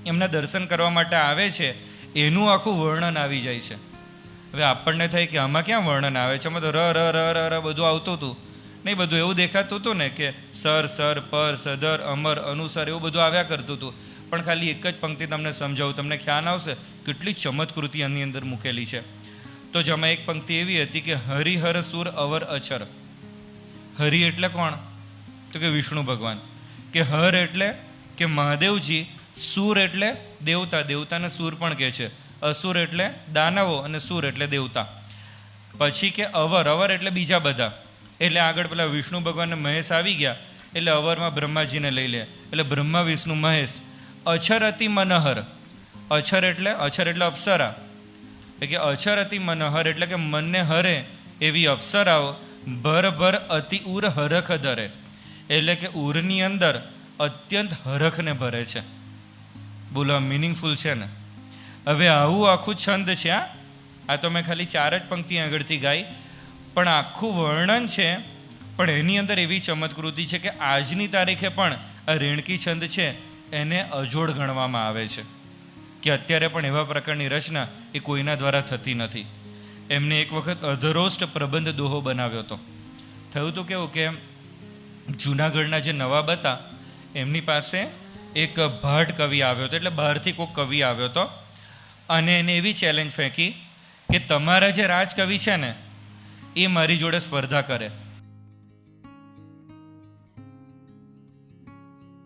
એમના દર્શન કરવા માટે આવે છે, એનું આખું વર્ણન આવી જાય છે. હવે આપણને થાય કે આમાં ક્યાં વર્ણન આવે છે, આમાં તો ર ર ર ર બધું આવતું હતું નહીં, બધું એવું દેખાતું હતું ને કે સર સર પર સદર અમર અનુસાર એવું બધું આવ્યા કરતું હતું. પણ ખાલી એક જ પંક્તિ તમને સમજાવું, તમને ખ્યાલ આવશે કેટલી ચમત્કૃતિ એની અંદર મૂકેલી છે. તો જેમાં એક પંક્તિ એવી હતી કે હરિહર સુર અવર અછર. હરિ એટલે કોણ, તો કે વિષ્ણુ ભગવાન. કે હર એટલે કે મહાદેવજી, સુર એટલે દેવતા, દેવતાને સુર પણ કહે છે. અસુર એટલે દાનવો અને સુર એટલે દેવતા. પછી કે અવર, અવર એટલે બીજા બધા. એટલે આગળ પેલા વિષ્ણુ ભગવાનને મહેશ આવી ગયા, એટલે અવરમાં બ્રહ્માજીને લઈ લે, એટલે બ્રહ્મા વિષ્ણુ મહેશ. અક્ષર અતિ મનહર, અક્ષર એટલે અપ્સરા. એટલે કે અક્ષર અતિ મનહર એટલે કે મનને હરે એવી અપ્સરાઓ ભર ભર અતિ ઉર હરખ ધરે, એટલે કે ઉરની અંદર અત્યંત હરખને ભરે છે. બોલો મિનિંગફુલ છે ને. હવે આવું આખું છંદ છે. આ તો મેં ખાલી 4 જ પંક્તિ આગળથી ગાઈ, પણ આખું વર્ણન છે. પણ એની અંદર એવી ચમત્કૃતિ છે કે આજની તારીખે પણ આ રેણકી છંદ છે એને અજોડ ગણવામાં આવે છે, કે અત્યારે પણ એવા પ્રકારની રચના એ કોઈના દ્વારા થતી નથી. એમને એક વખત અધરોષ્ટ પ્રબંધ દોહો બનાવ્યો હતો. થયું તો કેવું કે જૂનાગઢના જે નવાબ હતા એમની પાસે એક ભાટ કવિ આવ્યો હતો, એટલે બહારથી કોઈક કવિ આવ્યો હતો, અને એને એવી ચેલેન્જ ફેંકી કે તમારા જે રાજકવિ છે ને એ મારી જોડે સ્પર્ધા કરે,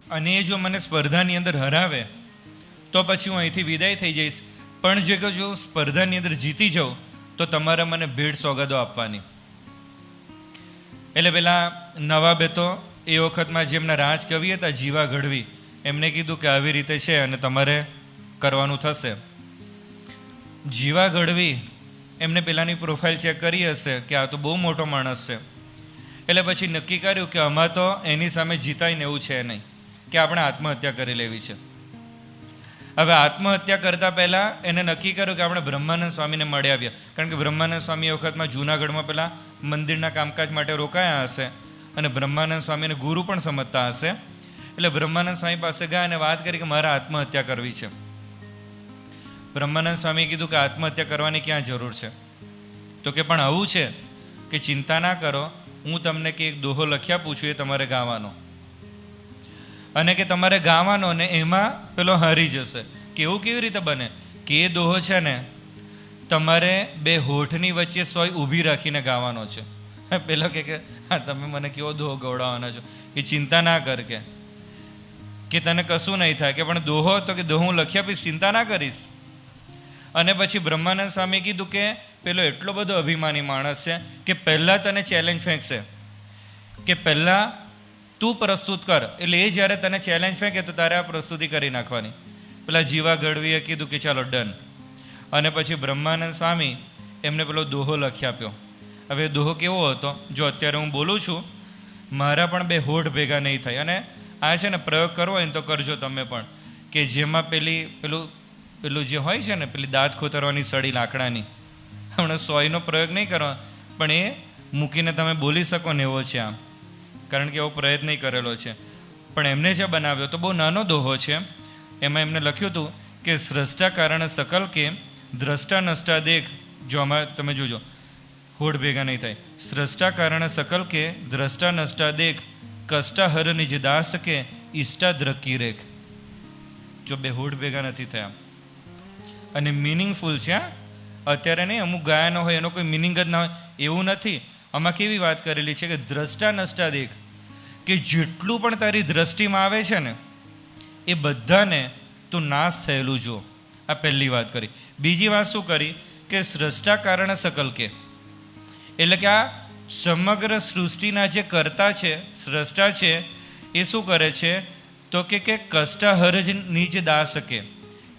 અને એ જો મને સ્પર્ધાની અંદર હરાવે તો પછી હું અહીંથી વિદાય થઈ જઈશ, પણ જો સ્પર્ધાની અંદર જીતી જાઉં તો તમારે મને ભેટ સોગાદો આપવાની. એટલે પેલા નવાબે તો એ વખતમાં જેમના રાજકવિ હતા જીવા ગઢવી, એમને કીધું કે આવી રીતે છે અને તમારે કરવાનું થશે. જીવા ગઢવી એમને પેલાની પ્રોફાઇલ ચેક કરી હશે કે આ તો બહુ મોટો માણસ છે, એટલે પછી નક્કી કર્યું કે આમાં તો એની સામે જીતાઈને એવું છે નહીં, કે આપણે આત્મહત્યા કરી લેવી છે. હવે આત્મહત્યા કરતાં પહેલાં એને નક્કી કર્યું કે આપણે બ્રહ્માનંદ સ્વામીને મળી આવ્યા, કારણ કે બ્રહ્માનંદ સ્વામી એ વખતમાં જૂનાગઢમાં પેલા મંદિરના કામકાજ માટે રોકાયા હશે, અને બ્રહ્માનંદ સ્વામીને ગુરુ પણ સમજતા હશે. એટલે બ્રહ્માનંદ સ્વામી પાસે ગયા અને વાત કરી કે મારે આત્મહત્યા કરવી છે. બ્રહ્માનંદ સ્વામીએ કીધું કે આત્મહત્યા કરવાની ક્યાં જરૂર છે, તો કે પણ આવું છે કે ચિંતા ના કરો, હું તમને કે એક દોહો લખ્યા પૂછું, એ તમારે ગાવાનો. અને કે તમારે ગાવાનો ને એમાં પેલો હારી જશે. કે એવું કેવી રીતે બને કે એ દોહો છે ને તમારે બે હોઠની વચ્ચે સોય ઊભી રાખીને ગાવાનો છે. પેલો કે હા તમે મને કેવો દોહો ગવડાવવાના છો, કે ચિંતા ના કર, કે તને કશું નહીં થાય, કે પણ દોહો તો કે દોહો હું લખી આપીશ, ચિંતા ના કરીશ. અને પછી બ્રહ્માનંદ સ્વામી કીધું કે પેલો એટલો બધો અભિમાની માણસ છે કે પહેલાં તને ચેલેન્જ ફેંકશે કે પહેલાં તું પ્રસ્તુત કર, એટલે એ જ્યારે તને ચેલેન્જ ફેંકે તો તારે આ પ્રસ્તુતિ કરી નાખવાની. પેલા જીવા ગઢવીએ કીધું કે ચાલો ડન. અને પછી બ્રહ્માનંદ સ્વામી એમને પેલો દોહો લખી આપ્યો. હવે દોહો કેવો હતો, જો અત્યારે હું બોલું છું મારા પણ બે હોઠ ભેગા નહીં થાય. અને આ છે ને પ્રયોગ કરવો હોય ને તો કરજો તમે પણ, કે જેમાં પેલું જે હોય છે ને પેલી દાંત ખોતરવાની સળી લાકડાની, હમણાં સોયનો પ્રયોગ નહીં કરવા, પણ એ મૂકીને તમે બોલી શકો ને એવો છે આમ, કારણ કે એવો પ્રયત્ન કરેલો છે. પણ એમને જે બનાવ્યો તો બહુ નાનો દોહો છે. એમાં એમને લખ્યું હતું કે સ્રષ્ટા કારણ સકલ કે દ્રષ્ટા નષ્ટા દેખ. જો આમાં તમે જોજો હોઠ ભેગા નહીં થાય. સ્રષ્ટા કારણ સકલ કે દ્રષ્ટા નષ્ટા દેખ, કષ્ટા હર નિજ દાસ કે ઈષ્ટા દ્રકી રેખ. જો બે હોઠ ભેગા નથી થયા. અને મિનિંગફુલ છે. અત્યારે નહીં, અમુક ગાયનો હોય એનો કોઈ મિનિંગ જ ના હોય એવું નથી. આમાં કેવી વાત કરેલી છે કે દ્રષ્ટા નષ્ટા દેખ, કે જેટલું પણ તારી દ્રષ્ટિમાં આવે છે ને એ બધાને તું નાશ થયેલું જો. આ પહેલી વાત કરી. બીજી વાત શું કરી કે સ્રષ્ટા કારણ સકલ કે, એટલે કે આ સમગ્ર સૃષ્ટિના જે કર્તા છે, સ્રષ્ટા છે, એ શું કરે છે તો કે કષ્ટા હર જ નિજ દાસ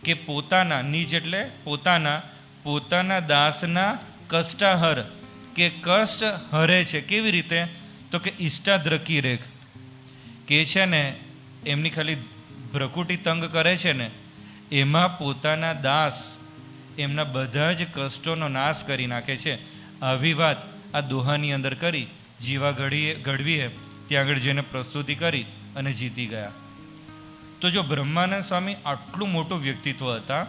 કે પોતાના, નિજ એટલે પોતાના દાસના કષ્ટાહર, કે કષ્ટ હરે છે. કેવી રીતે તો કે ઈષ્ટાદ્રકી રેખ, કે છે ને એમની ખાલી ભ્રકુટી તંગ કરે છે ને એમાં પોતાના દાસ એમના બધા જ કષ્ટોનો નાશ કરી નાખે છે. આવી વાત આ દોહાની અંદર કરી જીવા ગઢવીએ ત્યાં આગળ જઈને પ્રસ્તુતિ કરી અને જીતી ગયા. તો જો બ્રહ્માનંદ સ્વામી આટલું મોટું વ્યક્તિત્વ હતા.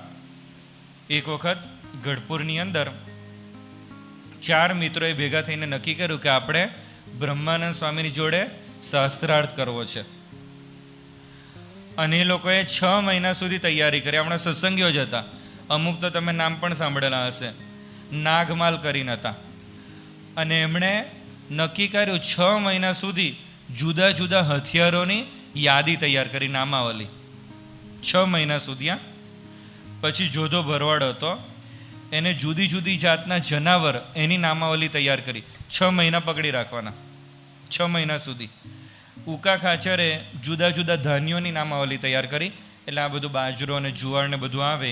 એક વખત ગઢપુરની અંદર 4 મિત્રોએ ભેગા થઈને નક્કી કર્યું કે આપણે બ્રહ્માનંદ સ્વામીની જોડે શાસ્ત્રાર્થ કરવો છે. અને એ લોકોએ 6 મહિના સુધી તૈયારી કરી. હમણાં સત્સંગીઓ જ હતા, અમુક તો તમે નામ પણ સાંભળેલા હશે, નાગમાલ કરીને હતા. અને એમણે નક્કી કર્યું 6 મહિના સુધી જુદા જુદા હથિયારોની યાદી તૈયાર કરી, નામાવલી. 6 મહિના સુધી. પછી જોધો ભરવાડ હતો, એને જુદી જુદી જાતના જનાવર એની નામાવલી તૈયાર કરી. 6 મહિના પકડી રાખવાના, 6 મહિના સુધી. ઉકા ખાચરે જુદા જુદા ધાન્યોની નામાવલી તૈયાર કરી, એટલે આ બધું બાજરો અને જુવાર ને બધું આવે.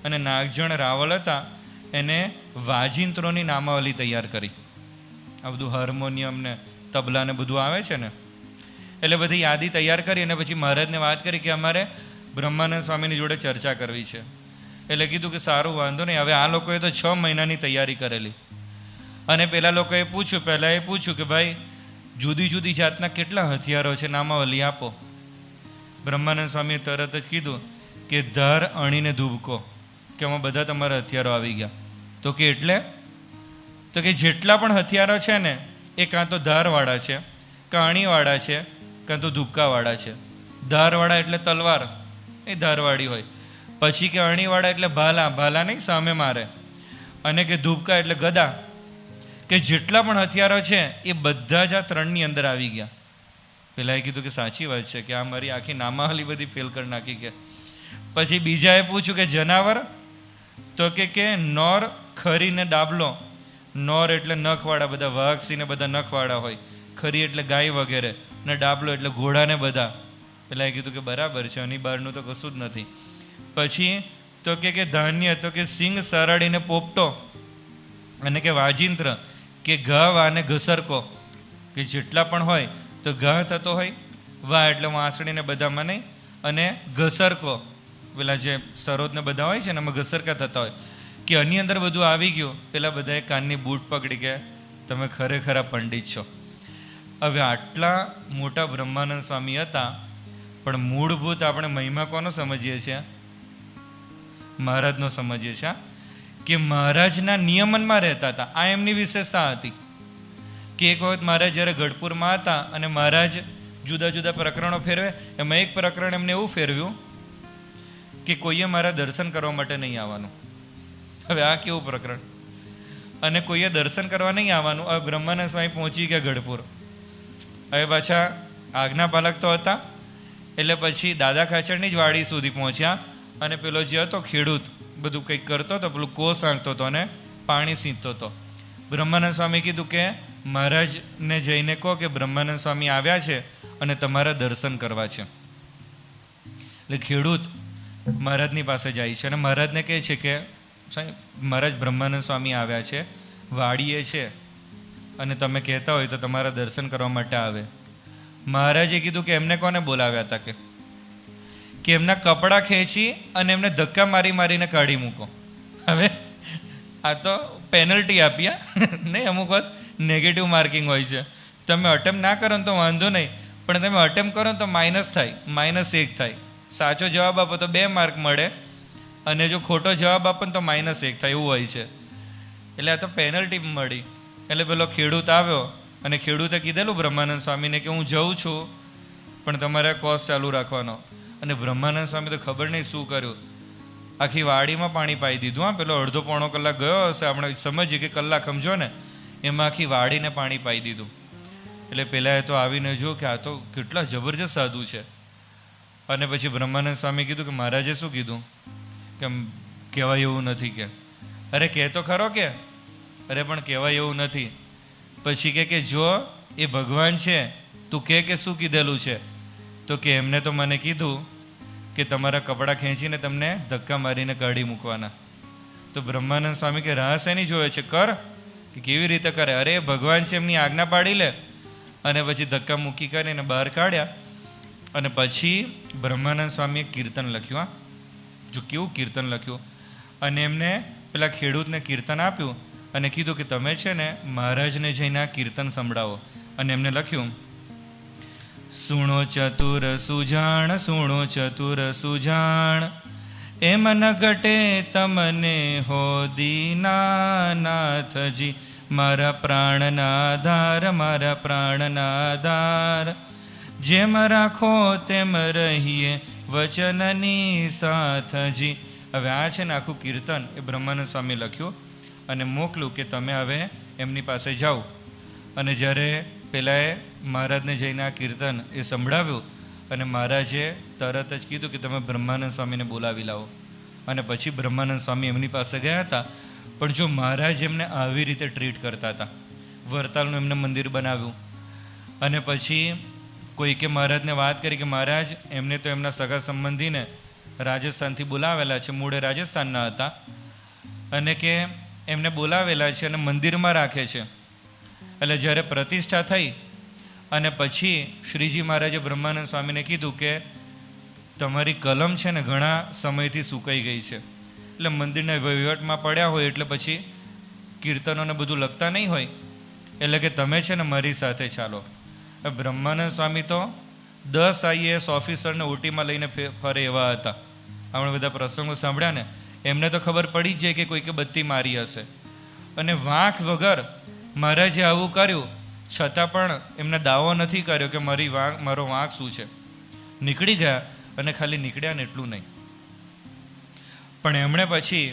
અને નાગજણ રાવલ હતા, એને વાજિંત્રોની નામાવલી તૈયાર કરી. આ બધું હાર્મોનિયમ ને તબલા ને બધું આવે છે ને, એટલે બધી યાદી તૈયાર કરી. અને પછી મહારાજને વાત કરી કે અમારે બ્રહ્માનંદ સ્વામીની જોડે ચર્ચા કરવી છે. એટલે કીધું કે સારું, વાંધો નહીં. હવે આ લોકોએ તો 6 મહિનાની તૈયારી કરેલી. અને પહેલાં લોકોએ પૂછ્યું, પહેલાં એ પૂછ્યું કે ભાઈ જુદી જુદી જાતના કેટલા હથિયારો છે, નામાવલી આપો. બ્રહ્માનંદ સ્વામીએ તરત જ કીધું કે ધાર, અણીને ધૂબકો, કે આમાં બધા તમારા હથિયારો આવી ગયા. તો કે એટલે તો કે જેટલા પણ હથિયારો છે ને એ કાં તો ધારવાળા છે, કાં અણીવાળા છે, કાં તો ધૂબકાવાળા છે. ધારવાળા એટલે તલવાર, એ ધારવાળી હોય. પછી કે અણીવાળા એટલે ભાલા નહીં સામે મારે. અને કે ધૂબકા એટલે ગદા. કે જેટલા પણ હથિયારો છે એ બધા જ આ 3ની અંદર આવી ગયા. પેલા એ કીધું કે સાચી વાત છે, કે આ મારી આખી નામાવલી બધી ફેલ કરી નાખી. કે પછી બીજાએ પૂછ્યું કે જનાવર, તો કે નોર, ખરી ને ડાબલો. નોર એટલે નખવાળા, બધા વાઘ સિંહ બધા નખવાળા હોય. ખરી એટલે ગાય વગેરે, ને ડાબલો એટલે ઘોડાને બધા. પેલા એ કીધું કે બરાબર છે, આની બહારનું તો કશું જ નથી. પછી તો કે ધાન્ય, તો કે સિંગ, સરાડીને પોપટો. અને કે વાજિંત્ર, કે ઘા, વા ને ઘસરકો, કે જેટલા પણ હોય તો ઘા થતો હોય, વા એટલે વાંસળીને બધામાં નહીં, અને ઘસરકો પેલા જે સરોદને બધા હોય છે ને એમાં ઘસરકા થતા હોય. કે આની અંદર બધું આવી ગયું. પેલા બધાએ કાનની બૂટ પકડી ગયા, તમે ખરેખર પંડિત છો. હવે આટલા મોટા બ્રહ્માનંદ સ્વામી હતા, પણ મૂળભૂત આપણે મહિમા કોનો સમજીએ છીએ? મહારાજનો સમજીએ છીએ. કે મહારાજના નિયમનમાં રહેતા હતા. આ એમની વિશેષતા હતી. કે એક વખત મહારાજ જ્યારે ગઢપુરમાં હતા અને મહારાજ જુદા જુદા પ્રકરણો ફેરવે. એમાં એક પ્રકરણ એમને એવું ફેરવ્યું કે કોઈએ મારા દર્શન કરવા માટે નહીં આવવાનું. હવે આ કેવું પ્રકરણ? અને કોઈએ દર્શન કરવા નહીં આવવાનું. હવે બ્રહ્માનંદ સ્વામી પહોંચી ગયા ગઢપુર. હવે પાછા આજ્ઞાપાલક તો હતા, એટલે પછી દાદા ખાચરની જ વાડી સુધી પહોંચ્યા. અને પેલો જે હતો ખેડૂત બધું કંઈક કરતો હતો, પેલું કોસ આંકતો હતો અને પાણી સીંચતો હતો. બ્રહ્માનંદ સ્વામી કીધું કે મહારાજને જઈને કહો કે બ્રહ્માનંદ સ્વામી આવ્યા છે અને તમારા દર્શન કરવા છે. એટલે ખેડૂત મહારાજની પાસે જાય છે અને મહારાજને કહે છે કે સાહેબ, મહારાજ બ્રહ્માનંદ સ્વામી આવ્યા છે, વાડીએ છે, અને તમે કહેતા હોય તો તમારા દર્શન કરવા માટે આવે. મહારાજે કીધું કે એમને કોને બોલાવ્યા હતા? કે એમના કપડાં ખેંચી અને એમને ધક્કા મારી મારીને કાઢી મૂકો. હવે આ તો પેનલ્ટી આપ્યા નહીં, અમુક વાત નેગેટિવ માર્કિંગ હોય છે. તમે અટેમ્પ ના કરો ને તો વાંધો નહીં, પણ તમે અટેમ્પ કરો તો માઇનસ થાય, -1 થાય. સાચો જવાબ આપો તો 2 માર્ક મળે, અને જો ખોટો જવાબ આપો ને તો -1 થાય, એવું હોય છે. એટલે આ તો પેનલ્ટી મળી. એટલે પેલો ખેડૂત આવ્યો અને ખેડૂતે કીધેલું બ્રહ્માનંદ સ્વામીને કે હું જઉં છું, પણ તમારે કોર્સ ચાલુ રાખવાનો. અને બ્રહ્માનંદ સ્વામી તો ખબર નહીં શું કર્યું, આખી વાડીમાં પાણી પાઈ દીધું. હા, પેલો અડધો પોણો કલાક ગયો હશે, આપણે સમજીએ કે કલાક સમજો ને, એમાં આખી વાડીને પાણી પાઈ દીધું. એટલે પહેલાં તો આવીને જો કે આ તો કેટલા જબરજસ્ત સાધુ છે. અને પછી બ્રહ્માનંદ સ્વામી કીધું કે મહારાજે શું કીધું? કે કહેવાય એવું નથી. કે અરે કહેતો ખરો કે અરે પણ કહેવાય એવું નથી. પછી કે જો એ ભગવાન છે, તું કે શું કીધેલું છે? તો કે એમને તો મને કીધું કે તમારા કપડાં ખેંચીને તમને ધક્કા મારીને કાઢી મૂકવાના. તો બ્રહ્માનંદ સ્વામી કે રાહ શેની જોવે છે? કર. કે કેવી રીતે કરે? અરે ભગવાન છે, એમની આજ્ઞા પાડી લે. અને પછી ધક્કા મૂકી કરીને બહાર કાઢ્યા. અને પછી બ્રહ્માનંદ સ્વામીએ કીર્તન લખ્યું. હા, જો કેવું કીર્તન લખ્યું! અને એમને પેલા ખેડૂતને કીર્તન આપ્યું અને કીધું કે તમે છે ને મહારાજને જઈને આ કીર્તન સંભળાવો. અને એમને લખ્યું, સુણો ચતુર સુજાણ, સુણો ચતુર સુજાણ, એમ ન ઘટે તમને હો દીનાનાથજી, મારા પ્રાણના આધાર, મારા પ્રાણના આધાર, જેમ રાખો તેમ રહીએ વચનની સાથજી. હવે આ છે ને આખું કીર્તન એ બ્રહ્માનંદ સ્વામી લખ્યું અને મોકલું કે તમે હવે એમની પાસે જાઓ. અને જ્યારે પહેલાં મહારાજને જઈને આ કીર્તન એ સંભળાવ્યું અને મહારાજે તરત જ કીધું કે તમે બ્રહ્માનંદ સ્વામીને બોલાવી લાવો. અને પછી બ્રહ્માનંદ સ્વામી એમની પાસે ગયા હતા. પણ જો મહારાજ એમને આવી રીતે ટ્રીટ કરતા હતા, વરતાલનું એમને મંદિર બનાવ્યું. અને પછી કોઈકે મહારાજને વાત કરી કે મહારાજ એમને તો એમના સગા સંબંધીને રાજસ્થાનથી બોલાવેલા છે, મૂળે રાજસ્થાનના હતા, અને કે એમને બોલાવેલા છે અને મંદિરમાં રાખે છે. એટલે જ્યારે પ્રતિષ્ઠા થઈ અને પછી શ્રીજી મહારાજે બ્રહ્માનંદ સ્વામીને કીધું કે તમારી કલમ છે ને ઘણા સમયથી સુકાઈ ગઈ છે, એટલે મંદિરના વહીવટમાં પડ્યા હોય એટલે પછી કીર્તનોને બધું લખતા નહીં હોય, એટલે કે તમે છે ને મારી સાથે ચાલો. બ્રહ્માનંદ સ્વામી તો 10 IAS ઓફિસરને ઓટીમાં લઈને ફરે એવા હતા. આપણે બધા પ્રસંગો સાંભળ્યા ને, એમને તો ખબર પડી જ જાય કે કોઈકે બત્તી મારી હશે. અને વાંક વગર મહારાજે આવું કર્યું, છતાં પણ એમને દાવો નથી કર્યો કે મારો વાંક શું છે. નીકળી ગયા. અને ખાલી નીકળ્યા ને એટલું નહીં, પણ એમણે પછી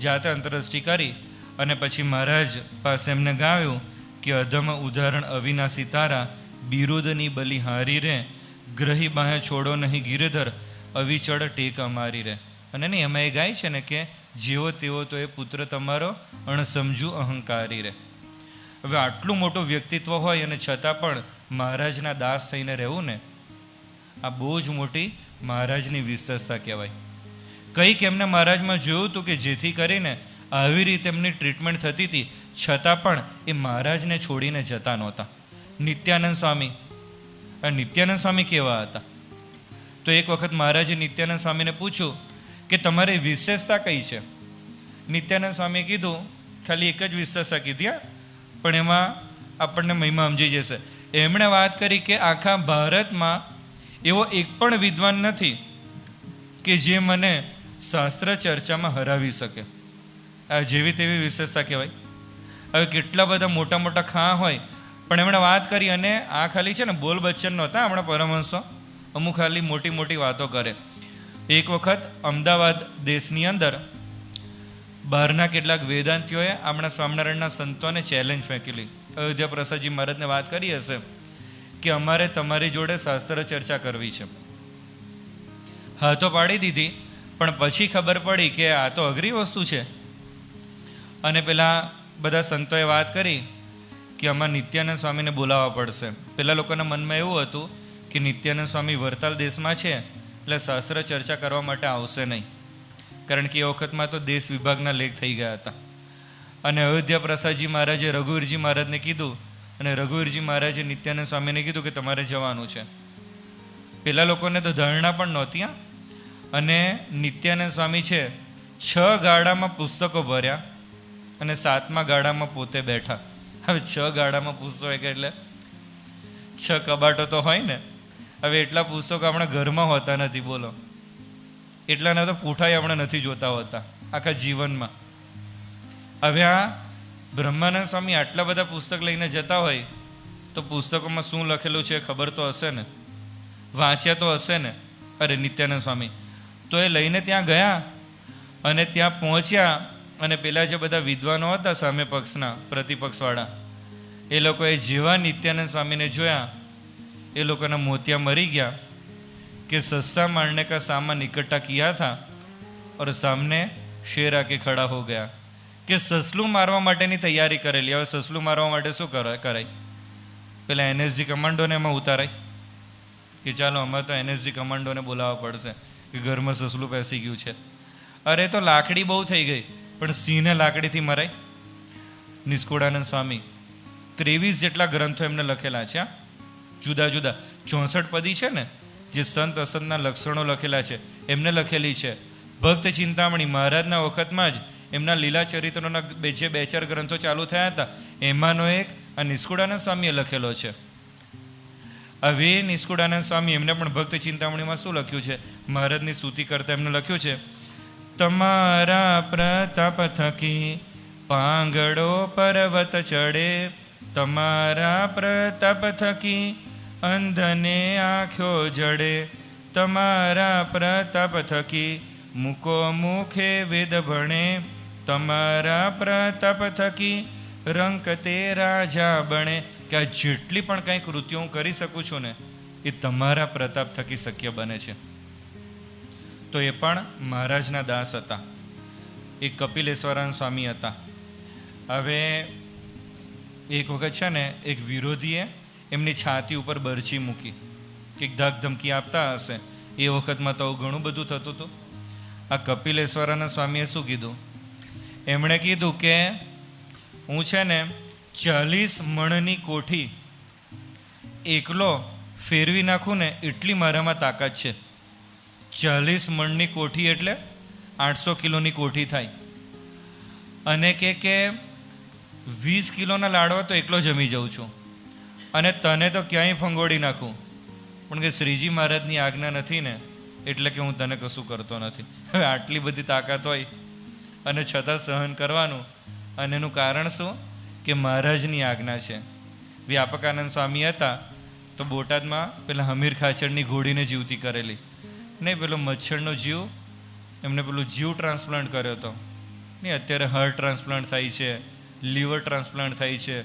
જાતે અંતરદૃષ્ટિ કરી અને પછી મહારાજ પાસે એમને ગાવ્યું કે અધમ ઉદાહરણ અવિનાશી તારા, બિરુદની બલિહારી રે, ગ્રહી બાહે છોડો નહીં ગિરધર, અવિચળ ટેક અમારી રે. અને નહીં એમાં એ ગાય છે ને કે જેવો તેવો તો એ પુત્ર તમારો, અણસમજુ અહંકારી રે. હવે આટલું મોટું વ્યક્તિત્વ હોય અને છતાં પણ મહારાજના દાસ થઈને રહેવું ને, આ બહુ જ મોટી મહારાજની વિશેષતા કહેવાય. કંઈક એમને મહારાજમાં જોયું હતું કે જેથી કરીને આવી રીતે એમની ટ્રીટમેન્ટ થતી હતી, છતાં પણ એ મહારાજને છોડીને જતા નહોતા. નિત્યાનંદ સ્વામી, નિત્યાનંદ સ્વામી કેવા હતા? તો એક વખત મહારાજે નિત્યાનંદ સ્વામીને પૂછ્યું કે તમારી વિશેષતા કઈ છે? નિત્યાનંદ સ્વામીએ કીધું, ખાલી એક જ વિશેષતા કીધી, પણ એમાં આપણને મહિમા સમજી જશે. એમણે વાત કરી કે આખા ભારતમાં એવો એક પણ વિદ્વાન નથી કે જે મને શાસ્ત્ર ચર્ચામાં હરાવી શકે. આ જેવી તેવી વિશેષતા કહેવાય. હવે કેટલા બધા મોટા મોટા ખાં હોય પણ એમણે વાત કરી, અને આ ખાલી છે ને બોલ બચ્ચન નહોતા હમણાં પરમહંસો, અમુક ખાલી મોટી મોટી વાતો કરે. એક વખત અમદાવાદ દેશની અંદર બહારના કેટલાક વેદાંતિઓએ આપણા સ્વામિનારાયણના સંતોને ચેલેન્જ ફેંકેલી. અયોધ્યા પ્રસાદજી મહારાજને વાત કરી હશે કે અમારે તમારી જોડે શાસ્ત્ર ચર્ચા કરવી છે. હા તો પાડી દીધી, પણ પછી ખબર પડી કે આ તો અઘરી વસ્તુ છે. અને પેલા બધા સંતોએ વાત કરી કે આમાં નિત્યાનંદ સ્વામીને બોલાવવા પડશે. પેલા લોકોના મનમાં એવું હતું કે નિત્યાનંદ સ્વામી વરતાલ દેશમાં છે એટલે શાસ્ત્ર ચર્ચા કરવા માટે આવશે નહીં, કારણ કે એ વખતમાં તો દેશ વિભાગના લેખ થઈ ગયા હતા. અને અયોધ્યા પ્રસાદજી મહારાજે રઘુવીરજી મહારાજને કીધું, અને રઘુવીરજી મહારાજે નિત્યાનંદ સ્વામીને કીધું કે તમારે જવાનું છે. પેલા લોકોને તો ધારણા પણ નહોતી. અને નિત્યાનંદ સ્વામી છે 6 ગાડામાં પુસ્તકો ભર્યા અને 7મા ગાડામાં પોતે બેઠા. હવે 6 ગાડામાં પુસ્તકો એટલે 6 કબાટો તો હોય ને. હવે એટલા પુસ્તકો આપણા ઘરમાં હોતા નથી, બોલો. એટલાના તો પૂઠાઈ આપણે નથી જોતા હોતા આખા જીવનમાં. હવે આ બ્રહ્માનંદ સ્વામી આટલા બધા પુસ્તક લઈને જતા હોય તો પુસ્તકોમાં શું લખેલું છે ખબર તો હશે ને, વાંચ્યા તો હશે ને. અરે નિત્યાનંદ સ્વામી તો એ લઈને ત્યાં ગયા, અને ત્યાં પહોંચ્યા, અને પેલા જે બધા વિદ્વાનો હતા સામે પક્ષના, પ્રતિપક્ષવાળા, એ લોકોએ જેવા નિત્યાનંદ સ્વામીને જોયા એ લોકોના મોતિયા મરી ગયા કે સસ્તા મારને કા સામાન ઇકટ્ઠા કિયા થા और सामने शेर आके खड़ा हो गया. કે સસલું મારવા માટેની તૈયારી કરેલી. હવે સસલું મારવા માટે શું કરાય? પેલા એનએસજી કમાન્ડોને એમાં ઉતારાય કે ચાલો અમે તો એનએસજી કમાન્ડોને બોલાવવા પડશે કે ઘરમાં સસલું પેસી ગયું છે. અરે તો લાકડી બહુ થઈ ગઈ, પણ સિંહને લાકડીથી મરાય? નિષ્કુળાનંદ સ્વામી 23 જેટલા ગ્રંથો એમને લખેલા છે, જુદા જુદા 64 પદી છે ને, જે સંત અસંતના લક્ષણો લખેલા છે એમને લખેલી છે. ભક્ત ચિંતામણી મહારાજના વખતમાં જ એમના લીલા ચરિત્રોના જે 2-4 ગ્રંથો ચાલુ થયા હતા એમાંનો એક આ નિષ્કુળાનંદ સ્વામીએ લખેલો છે. હવે નિષ્કુળાનંદ સ્વામી એમને પણ ભક્ત ચિંતામણીમાં શું લખ્યું છે, મહારાજની સ્તુતિ કરતા એમને લખ્યું છે, તમારા પ્રતાપ થકી પાંગડો પર્વત ચડે, તમારા પ્રતાપ થકી અંધને આંખ્યો જડે, તમારા પ્રતાપ થકી મૂકો મુખે વેદ ભણે, તમારા પ્રતાપ થકી રંક તે રાજા બને. કે આ જેટલી પણ કંઈ કૃત્યો હું કરી શકું છું ને એ તમારા પ્રતાપ થકી શક્ય બને છે. તો એ પણ મહારાજના દાસ હતા. એક કપિલેશ્વરાનંદ સ્વામી હતા. હવે એક વખત છે ને એક વિરોધીએ એમની છાતી ઉપર બરછી મૂકી, કંઈક ધાક ધમકી આપતા હશે. એ વખતમાં તો ઘણું બધું થતું હતું. આ કપિલેશ્વરાનંદ સ્વામીએ શું કીધું? એમણે કીધું કે હું છે ને 40 મણની કોઠી એકલો ફેરવી નાખું ને એટલી મારામાં તાકાત છે. 40 મણની કોઠી એટલે 800 કિલોની કોઠી થાય. અને કે 20 કિલોના લાડવા તો એકલો જમી જાઉં છું, અને તને તો ક્યાંય ફંગોળી નાખું, પણ કે શ્રીજી મહારાજની આજ્ઞા નથી ને એટલે કે હું તને કશું કરતો નથી. હવે આટલી બધી તાકાત હોય અને છતાં સહન કરવાનું, અને એનું કારણ શું કે મહારાજની આજ્ઞા છે. વ્યાપકાનંદ સ્વામી હતા તો બોટાદમાં પેલા હમીર ખાચરની ઘોડીને જીવતી કરેલી, નહીં પેલો મચ્છરનો જીવ, એમને પેલું જીવ ટ્રાન્સપ્લાન્ટ કર્યો હતો. નહીં અત્યારે હાર્ટ ટ્રાન્સપ્લાન્ટ થાય છે, લીવર ટ્રાન્સપ્લાન્ટ થાય છે,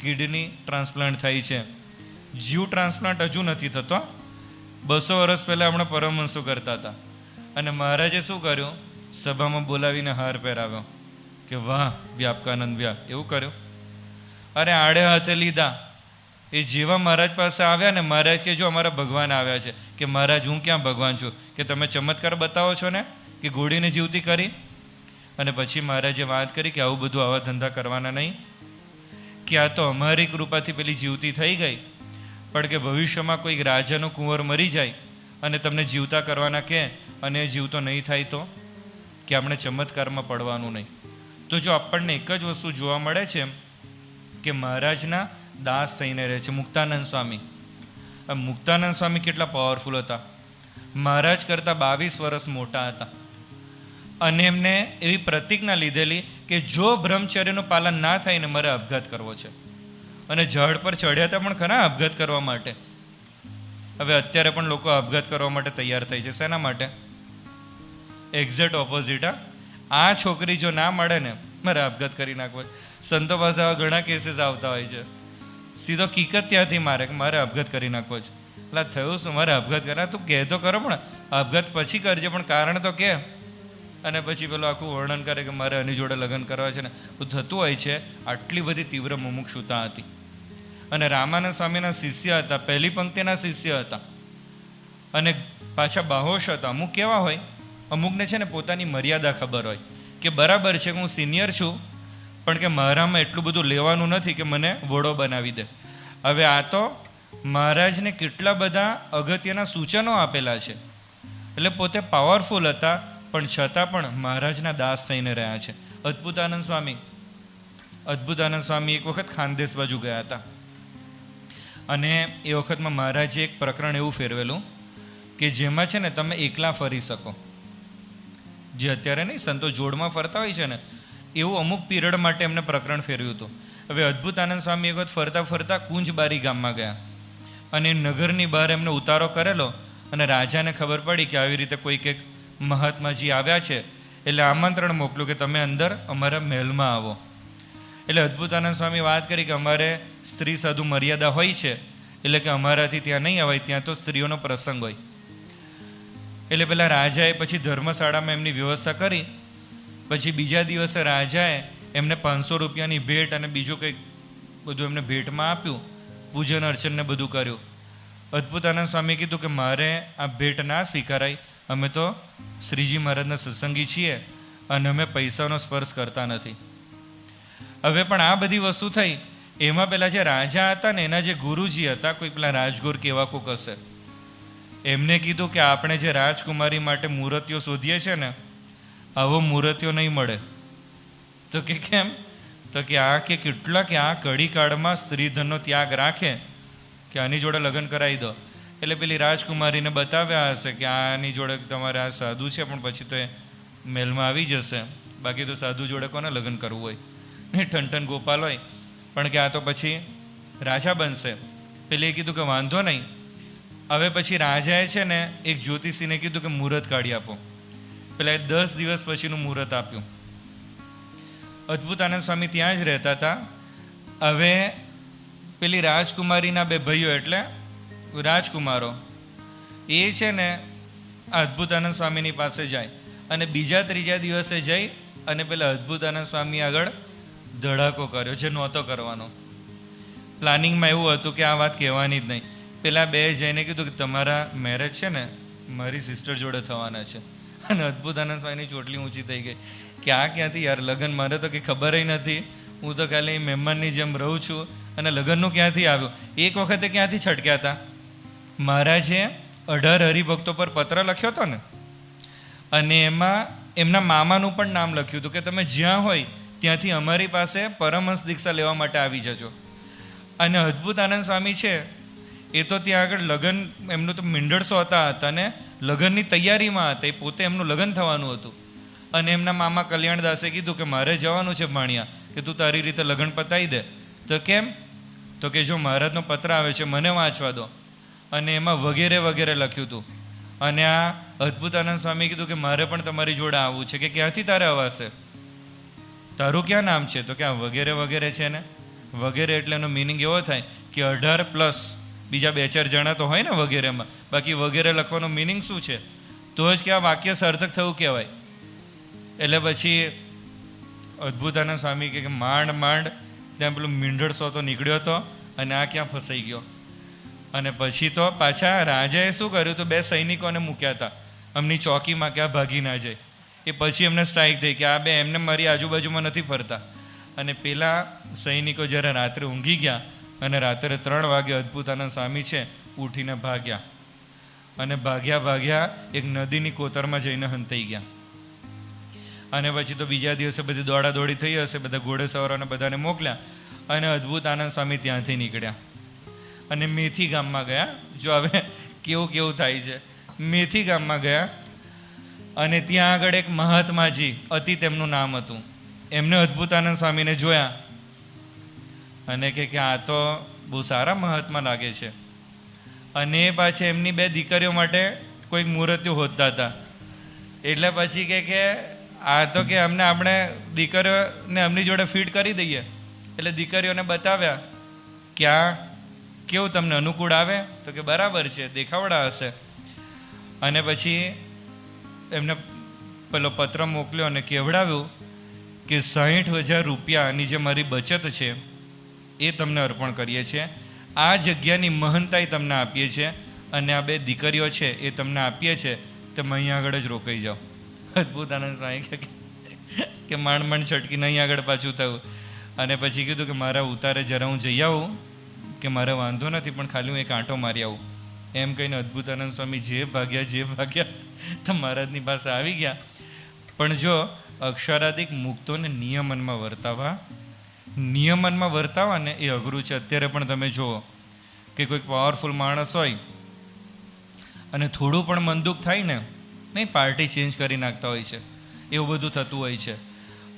કિડની ટ્રાન્સપ્લાન્ટ થાય છે. જીવ ટ્રાન્સપ્લાન્ટ હજુ નથી થતો. 200 વર્ષ પહેલાં હમણાં પરમહંસો કરતા હતા. અને મહારાજે શું કર્યું? સભામાં બોલાવીને હાર પહેરાવ્યો કે વાહ વ્યાપકાનંદ વ્યાપ, એવું કર્યું. અરે આડે હાથે લીધા. એ જેવા મહારાજ પાસે આવ્યા ને, મહારાજ કે જો અમારા ભગવાન આવ્યા છે. કે મહારાજ હું ક્યાં ભગવાન છું, કે તમે ચમત્કાર બતાવો છો ને કે ઘોડીને જીવતી કરી. અને પછી મહારાજે વાત કરી કે આવું બધું આવા ધંધા કરવાના નહીં, કે આ તો અમારી કૃપાથી પેલી જીવતી થઈ ગઈ, પણ કે ભવિષ્યમાં કોઈક રાજાનો કુંવર મરી જાય અને તમને જીવતા કરવાના કહે અને એ જીવતો નહીં થાય તો કે આપણે ચમત્કારમાં પડવાનું નહીં. તો જો આપણને એક જ વસ્તુ જોવા મળે છે કે મહારાજના દાસ થઈને રહે છે. મુક્તાનંદ સ્વામી, મુક્તાનંદ સ્વામી કેટલા પાવરફુલ હતા. મહારાજ કરતાં 22 વર્ષ મોટા હતા. અને એમને એવી પ્રતિજ્ઞા લીધેલી કે જો બ્રહ્મચર્યનું પાલન ના થાય ને મારે આપઘાત કરવો છે. અને ઝાડ પર ચડ્યા હતા પણ ખરા આપઘાત કરવા માટે. હવે અત્યારે પણ લોકો આપઘાત કરવા માટે તૈયાર થઈ છે. શેના માટે? Exact opposite. આ છોકરી જો ના મળે ને, મારે આપઘાત કરી નાખવો. સંતો પાસે આવા ઘણા કેસીસ આવતા હોય છે. સીધો કિકત ત્યાંથી મારે કે મારે આપઘાત કરી નાખવો છે. એટલે થયું શું? મારે આપઘાત કરા. તું કહેતો કરો પણ આપઘાત પછી કરજે, પણ કારણ તો કે. અને પછી પેલું આખું વર્ણન કરે કે મારે આની જોડે લગ્ન કરવા છે ને. થતું હોય છે. આટલી બધી તીવ્ર મુમુક્ષુતા હતી. અને રામાનંદ સ્વામીના શિષ્ય હતા, પહેલી પંક્તિના શિષ્ય હતા, અને પાછા બાહોશ હતા. અમુક કેવા હોય, અમુકને છે ને પોતાની મર્યાદા ખબર હોય કે બરાબર છે કે હું સિનિયર છું, પણ કે મારામાં એટલું બધું લેવાનું નથી કે મને વડો બનાવી દે. હવે આ તો મહારાજને કેટલા બધા અગત્યના સૂચનો આપેલા છે, એટલે પોતે પાવરફુલ હતા, પણ છતાં પણ મહારાજના દાસ થઈને રહ્યા છે. અદ્ભુતાનંદ સ્વામી એક વખત ખાનદેશ બાજુ ગયા હતા, અને એ વખતમાં મહારાજે એક પ્રકરણ એવું ફેરવેલું કે જેમાં છે ને તમે એકલા ફરી શકો. જે અત્યારે નહીં સંતો જોડમાં ફરતા હોય છે ને, એવું અમુક પીરિયડ માટે એમને પ્રકરણ ફેરવ્યું હતું. હવે અદ્ભુતાનંદ સ્વામી એક વખત ફરતા ફરતા કુંજબારી ગામમાં ગયા, અને નગરની બહાર એમને ઉતારો કરેલો, અને રાજાને ખબર પડી કે આવી રીતે કોઈક એક મહાત્માજી આવ્યા છે, એટલે આમંત્રણ મોકલ્યું કે તમે અંદર અમારા મહેલમાં આવો. એટલે અદ્ભુતાનંદ સ્વામી વાત કરી કે અમારે સ્ત્રી સાધુ મર્યાદા હોય છે, એટલે કે અમારાથી ત્યાં નહીં અવાય, ત્યાં તો સ્ત્રીઓનો પ્રસંગ હોય. એટલે પેલા રાજાએ પછી ધર્મશાળામાં એમની વ્યવસ્થા કરી. પછી બીજા દિવસે રાજાએ એમને 500 રૂપિયાની ભેટ અને બીજું કંઈક બધું એમને ભેટમાં આપ્યું, પૂજન અર્ચનને બધું કર્યું. અદ્ભુતાનંદ સ્વામી કીધું કે મારે આ ભેટ ના સ્વીકારાય, અમે તો શ્રીજી મહારાજના સત્સંગી છીએ અને અમે પૈસાનો સ્પર્શ કરતા નથી. હવે પણ આ બધી વસ્તુ થઈ, એમાં પેલા જે રાજા હતા ને એના જે ગુરુજી હતા, કોઈ પેલા રાજગુર કેવા કોક હશે, એમને કીધું કે આપણે જે રાજકુમારી માટે મૂર્તિઓ શોધીએ છીએ ને, આવો મૂર્તિઓ નહીં મળે. તો કે કેમ? તો કે આ કે કેટલા કે આ કડી કાળમાં સ્ત્રીધનનો ત્યાગ રાખે કે આની જોડે લગ્ન કરાવી દો. એટલે પેલી રાજકુમારીને બતાવ્યા હશે કે આની જોડે તમારે આ સાધુ છે, પણ પછી તો એ મહેલમાં આવી જશે, બાકી તો સાધુ જોડે કોને લગ્ન કરવું હોય, ને ઠનઠન ગોપાલ હોય, પણ કે આ તો પછી રાજા બનશે. પેલે કીધું કે વાંધો નહીં. હવે પછી રાજાએ છે ને એક જ્યોતિષીને કીધું કે મુહૂર્ત કાઢી આપો. પેલા 10 દિવસ પછીનું મુહૂર્ત આપ્યું. અદ્ભુતાનંદ સ્વામી ત્યાં જ રહેતા હતા. હવે પેલી રાજકુમારીના 2 ભાઈઓ એટલે રાજકુમારો એ છે ને અદ્ભુતાનંદ સ્વામીની પાસે જાય, અને બીજા ત્રીજા દિવસે જઈ અને પેલા અદ્ભુતાનંદ સ્વામી આગળ ધડાકો કર્યો, જે નહોતો કરવાનો. પ્લાનિંગમાં એવું હતું કે આ વાત કહેવાની જ નહીં. પેલા 2 જઈને કીધું કે તમારા મેરેજ છે ને મારી સિસ્ટર જોડે થવાના છે. અને અદ્ભુતાનંદ સ્વામીની ચોટલી ઊંચી થઈ ગઈ કે આ ક્યાંથી યાર લગ્ન, મારે તો કંઈ ખબર નથી, હું તો ખાલી મહેમાનની જેમ રહું છું, અને લગ્નનું ક્યાંથી આવ્યું. એક વખતે ક્યાંથી છટક્યા હતા, મહારાજે 18 હરિભક્તો પર પત્ર લખ્યો હતો ને, અને એમાં એમના મામાનું પણ નામ લખ્યું હતું કે તમે જ્યાં હોય ત્યાંથી અમારી પાસે પરમહંસ દીક્ષા લેવા માટે આવી જજો. અને અદ્ભુતાનંદ સ્વામી છે એ તો ત્યાં આગળ લગ્ન, એમનું તો મીંડળસો હતા, અને લગ્નની તૈયારીમાં હતા, એ પોતે એમનું લગ્ન થવાનું હતું. અને એમના મામા કલ્યાણદાસે કીધું કે મારે જવાનું છે ભાણિયા, કે તું તારી રીતે લગ્ન પતાવી દે. તો કેમ? તો કે જો મહારાજનો પત્ર આવે છે મને વાંચવા દો. અને એમાં વગેરે વગેરે લખ્યું હતું. અને આ અદ્ભુતાનંદ સ્વામી કીધું કે મારે પણ તમારી જોડે આવવું છે. કે ક્યાંથી તારે અવાશે, તારું ક્યાં નામ છે? તો કે આ વગેરે વગેરે છે ને. વગેરે એટલે એનો મિનિંગ એવો થાય કે 18 પ્લસ બીજા 2-4 જણા તો હોય ને વગેરેમાં, બાકી વગેરે લખવાનો મિનિંગ શું છે? તો જ કે આ વાક્ય સાર્થક થવું કહેવાય. એટલે પછી અદ્ભુતાનંદ સ્વામી કે માંડ માંડ ત્યાં પેલું મીંઢળસો તો નીકળ્યો હતો, અને આ ક્યાં ફસાઈ ગયો. અને પછી તો પાછા રાજાએ શું કર્યું, તો 2 સૈનિકોને મૂક્યા હતા એમની ચોકીમાં કે આ ભાગી ના જાય. એ પછી એમને સ્ટ્રાઇક થઈ કે આ 2 એમને મારી આજુબાજુમાં નથી ફરતા. અને પેલા સૈનિકો જ્યારે રાત્રે ઊંઘી ગયા, અને રાત્રે 3 વાગે અદ્ભુતાનંદ સ્વામી છે ઉઠીને ભાગ્યા, અને ભાગ્યા એક નદીની કોતરમાં જઈને હંતાઈ ગયા. અને પછી તો બીજા દિવસે બધી દોડાદોડી થઈ હશે, બધા ઘોડેસવારોને બધાને મોકલ્યા, અને અદ્ભુતાનંદ સ્વામી ત્યાંથી નીકળ્યા અને મેથી ગામમાં ગયા. જો હવે કેવું થાય છે. મેથી ગામમાં ગયા, અને ત્યાં આગળ એક મહાત્માજી અતિ તેમનું નામ હતું, એમને અદ્ભુતાનંદ સ્વામીને જોયા. અને કે આ તો બહુ સારા મહાત્મા લાગે છે. અને એ પાછી એમની 2 દીકરીઓ માટે કોઈક મૂર્તિઓ હોતા હતા. એટલે પછી કે આ તો કે આપણે દીકરીઓને એમની જોડે ફિટ કરી દઈએ. એટલે દીકરીઓને બતાવ્યા કે આ કેવું તમને અનુકૂળ આવે? તો કે બરાબર છે, દેખાવડા હશે. અને પછી એમને પેલો પત્ર મોકલ્યો અને કહેવડાવ્યું કે 60,000 રૂપિયાની જે મારી બચત છે એ તમને અર્પણ કરીએ છીએ. આ જગ્યાની મહાનતાઈ તમને આપીએ છીએ અને આ 2 દીકરીઓ છે એ તમને આપીએ છીએ. તમે અહીંયા આગળ જ રોકાઈ જાઓ. અદ્ભુતાનંદ સ્વામી કે માંડ છટકીને અહીં આગળ પાછું થયું. અને પછી કીધું કે મારા ઉતારે જરા હું જઈ આવું, કે મારે વાંધો નથી, પણ ખાલી હું એક આંટો મારી આવું. એમ કહીને અદ્ભુતાનંદ સ્વામી જે ભાગ્યા તો મહારાજની પાસે આવી ગયા. પણ જો અક્ષરાધિક મુક્તોને નિયમનમાં વર્તાવા ને એ અઘરું છે. અત્યારે પણ તમે જુઓ કે કોઈક પાવરફુલ માણસ હોય અને થોડું પણ મન દુઃખ થાય ને, નહીં પાર્ટી ચેન્જ કરી નાખતા હોય છે, એવું બધું થતું હોય છે.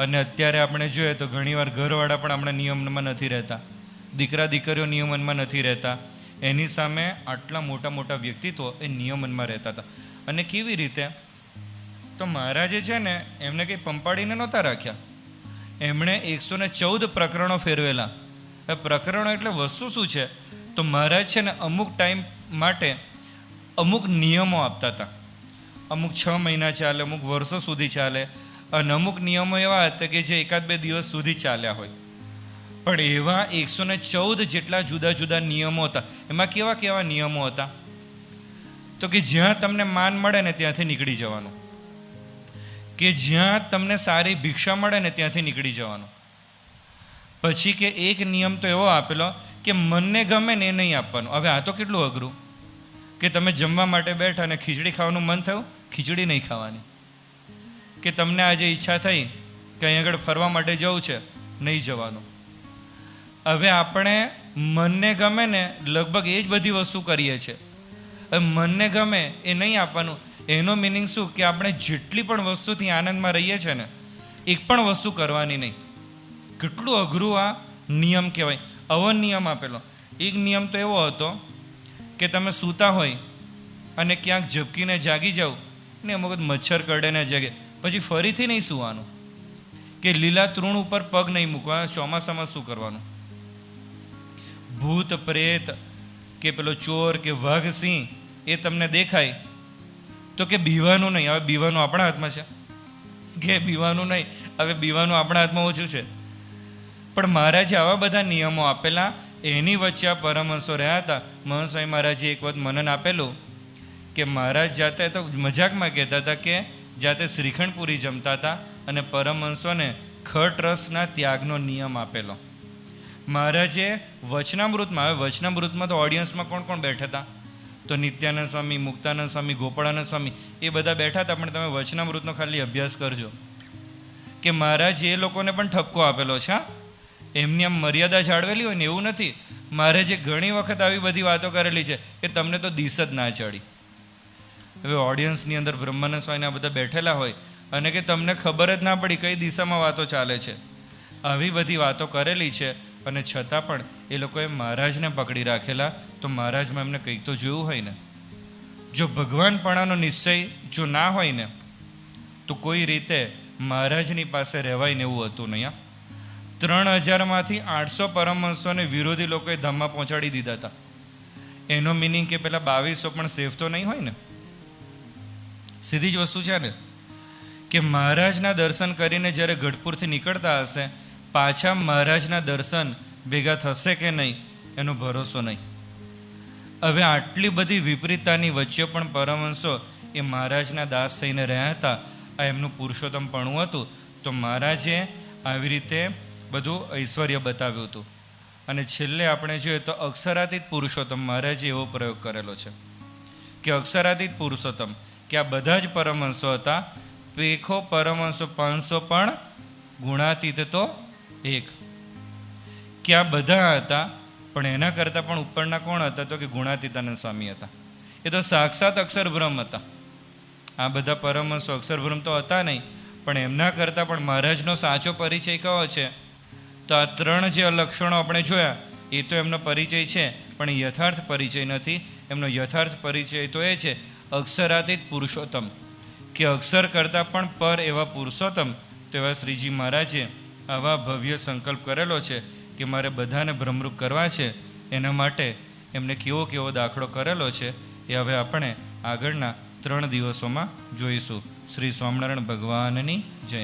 અને અત્યારે આપણે જોઈએ તો ઘણીવાર ઘરવાળા પણ આપણા નિયમનમાં નથી રહેતા, દીકરા દીકરીઓ નિયમનમાં નથી રહેતા. એની સામે આટલા મોટા વ્યક્તિત્વો એ નિયમનમાં રહેતા હતા. અને કેવી રીતે? તો મહારાજે છે ને એમને કંઈ પંપાડીને નહોતા રાખ્યા, એમણે 114 પ્રકરણો ફેરવેલા. એ પ્રકરણો એટલે વસ્તુ શું છે? તો મહારાજ છે ને અમુક ટાઈમ માટે અમુક નિયમો આપતા હતા. અમુક 6 મહિના ચાલે, અમુક વર્ષો સુધી ચાલે, અને અમુક નિયમો એવા હતા કે જે 1-2 દિવસ સુધી ચાલ્યા હોય. પણ એવા 114 જેટલા જુદા જુદા નિયમો હતા. એમાં કેવા નિયમો હતા? તો કે જ્યાં તમને માન મળે ને ત્યાંથી નીકળી જવાનું, કે જ્યાં તમને સારી ભિક્ષા મળે ને ત્યાંથી નીકળી જવાનું. પછી કે એક નિયમ તો એવો આપેલો કે મનને ગમે ને એ નહીં આપવાનું. હવે આ તો કેટલું અઘરું કે તમે જમવા માટે બેઠા અને ખીચડી ખાવાનું મન થયું, ખીચડી નહીં ખાવાની. કે તમને આજે ઈચ્છા થઈ કે અહીં આગળ ફરવા માટે જવું છે, નહીં જવાનું. હવે આપણે મનને ગમે ને લગભગ એ જ બધી વસ્તુ કરીએ છીએ. હવે મનને ગમે એ નહીં આપવાનું. એનો મિનિંગ શું? કે આપણે જેટલી પણ વસ્તુથી આનંદમાં રહીએ છીએ ને, એક પણ વસ્તુ કરવાની નહીં. કેટલું અઘરું આ નિયમ કહેવાય. અવન નિયમ આપેલો. એક નિયમ તો એવો હતો કે તમે સૂતા હોય અને ક્યાંક ઝબકીને જાગી જાઓ ને અમુક મચ્છર કરડે ને જાગે, પછી ફરીથી નહીં સૂવાનું. કે લીલા તૃણ ઉપર પગ નહીં મૂકવા. ચોમાસામાં શું કરવાનું? ભૂત પ્રેત કે પેલો ચોર કે વાઘ સિંહ એ તમને દેખાય તો કે બીવાનું નહીં. હવે બીવાનું આપણા હાથમાં છે કે બીવાનું નહીં? હવે બીવાનું આપણા હાથમાં ઓછું છે. પણ મહારાજે આવા બધા નિયમો આપેલા. એની વચ્ચે આ પરમહંસો રહ્યા હતા. મહંત સ્વામી મહારાજે એક વખત મનન આપેલું કે મહારાજ જાતે તો મજાકમાં કહેતા હતા કે જાતે શ્રીખંડપુરી જમતા હતા અને પરમહંસોને ખટ રસના ત્યાગનો નિયમ આપેલો. મહારાજે વચનામૃતમાં, હવે વચનામૃતમાં તો ઓડિયન્સમાં કોણ બેઠા હતા? તો નિત્યાનંદ સ્વામી, મુક્તાનંદ સ્વામી, ગોપાળાનંદ સ્વામી એ બધા બેઠા હતા. પણ તમે વચનામૃતનો ખાલી અભ્યાસ કરજો કે મહારાજ એ લોકોને પણ ઠપકો આપેલો છે. એમની આમ મર્યાદા જાળવેલી હોય ને એવું નથી. મહારાજે ઘણી વખત આવી બધી વાતો કરેલી છે કે તમને તો દિશ જ ના ચડી. હવે ઓડિયન્સની અંદર બ્રહ્માનંદ સ્વામીને આ બધા બેઠેલા હોય અને કે તમને ખબર જ ના પડી કઈ દિશામાં વાતો ચાલે છે. આવી બધી વાતો કરેલી છે. અને છતાં પણ એ લોકોએ મહારાજને પકડી રાખેલા. તો મહારાજમાં એમને કંઈક તો જોયું હોય ને. જો ભગવાનપણાનો નિશ્ચય જો ના હોય ને તો કોઈ રીતે મહારાજની પાસે રહેવાય ને એવું હતું નહીં. 3000માંથી 800 પરમહંસોને વિરોધી લોકોએ ધામમાં પહોંચાડી દીધા હતા. એનો મિનિંગ કે પેલા 2200 પણ સેફ તો નહીં હોય ને. સીધી જ વસ્તુ છે ને કે મહારાજના દર્શન કરીને જ્યારે ગઢપુરથી નીકળતા હશે, પાછા મહારાજના દર્શન ભેગા થશે કે નહીં એનો ભરોસો નહીં. હવે આટલી બધી વિપરીતતાની વચ્ચે પણ પરમહંસો એ મહારાજના દાસ થઈને રહ્યા હતા. આ એમનું પુરુષોત્તમપણું હતું. તો મહારાજે આવી રીતે બધું ઐશ્વર્ય બતાવ્યું હતું. અને છેલ્લે આપણે જોઈએ તો અક્ષરાતીત પુરુષોત્તમ મહારાજે એવો પ્રયોગ કરેલો છે કે અક્ષરાતીત પુરુષોત્તમ કે આ બધા જ પરમહંસો હતા. પેખો પરમહંસો 500 પણ ગુણાતીત તો એક. કે આ બધા હતા પણ એના કરતાં પણ ઉપરના કોણ હતા? તો કે ગુણાતીતાનંદ સ્વામી હતા. એ તો સાક્ષાત અક્ષરબ્રહ્મ હતા. આ બધા પરમહંસો અક્ષરબ્રહ્મ તો હતા નહીં, પણ એમના કરતાં પણ મહારાજનો સાચો પરિચય કયો છે? તો આ 3 જે લક્ષણો આપણે જોયા એ તો એમનો પરિચય છે, પણ યથાર્થ પરિચય નથી. એમનો યથાર્થ પરિચય તો એ છે અક્ષરાતીત પુરુષોત્તમ, કે અક્ષર કરતાં પણ પર એવા પુરુષોત્તમ. તો એવા શ્રીજી મહારાજે આવા ભવ્ય સંકલ્પ કરેલો છે કે મારે બધાને ભ્રમરૂપ કરવા છે. એના માટે એમને કેવો દાખલો કરેલો છે એ હવે આપણે આગળના 3 દિવસોમાં જોઈશું. શ્રી સ્વામિનારાયણ ભગવાનની જય.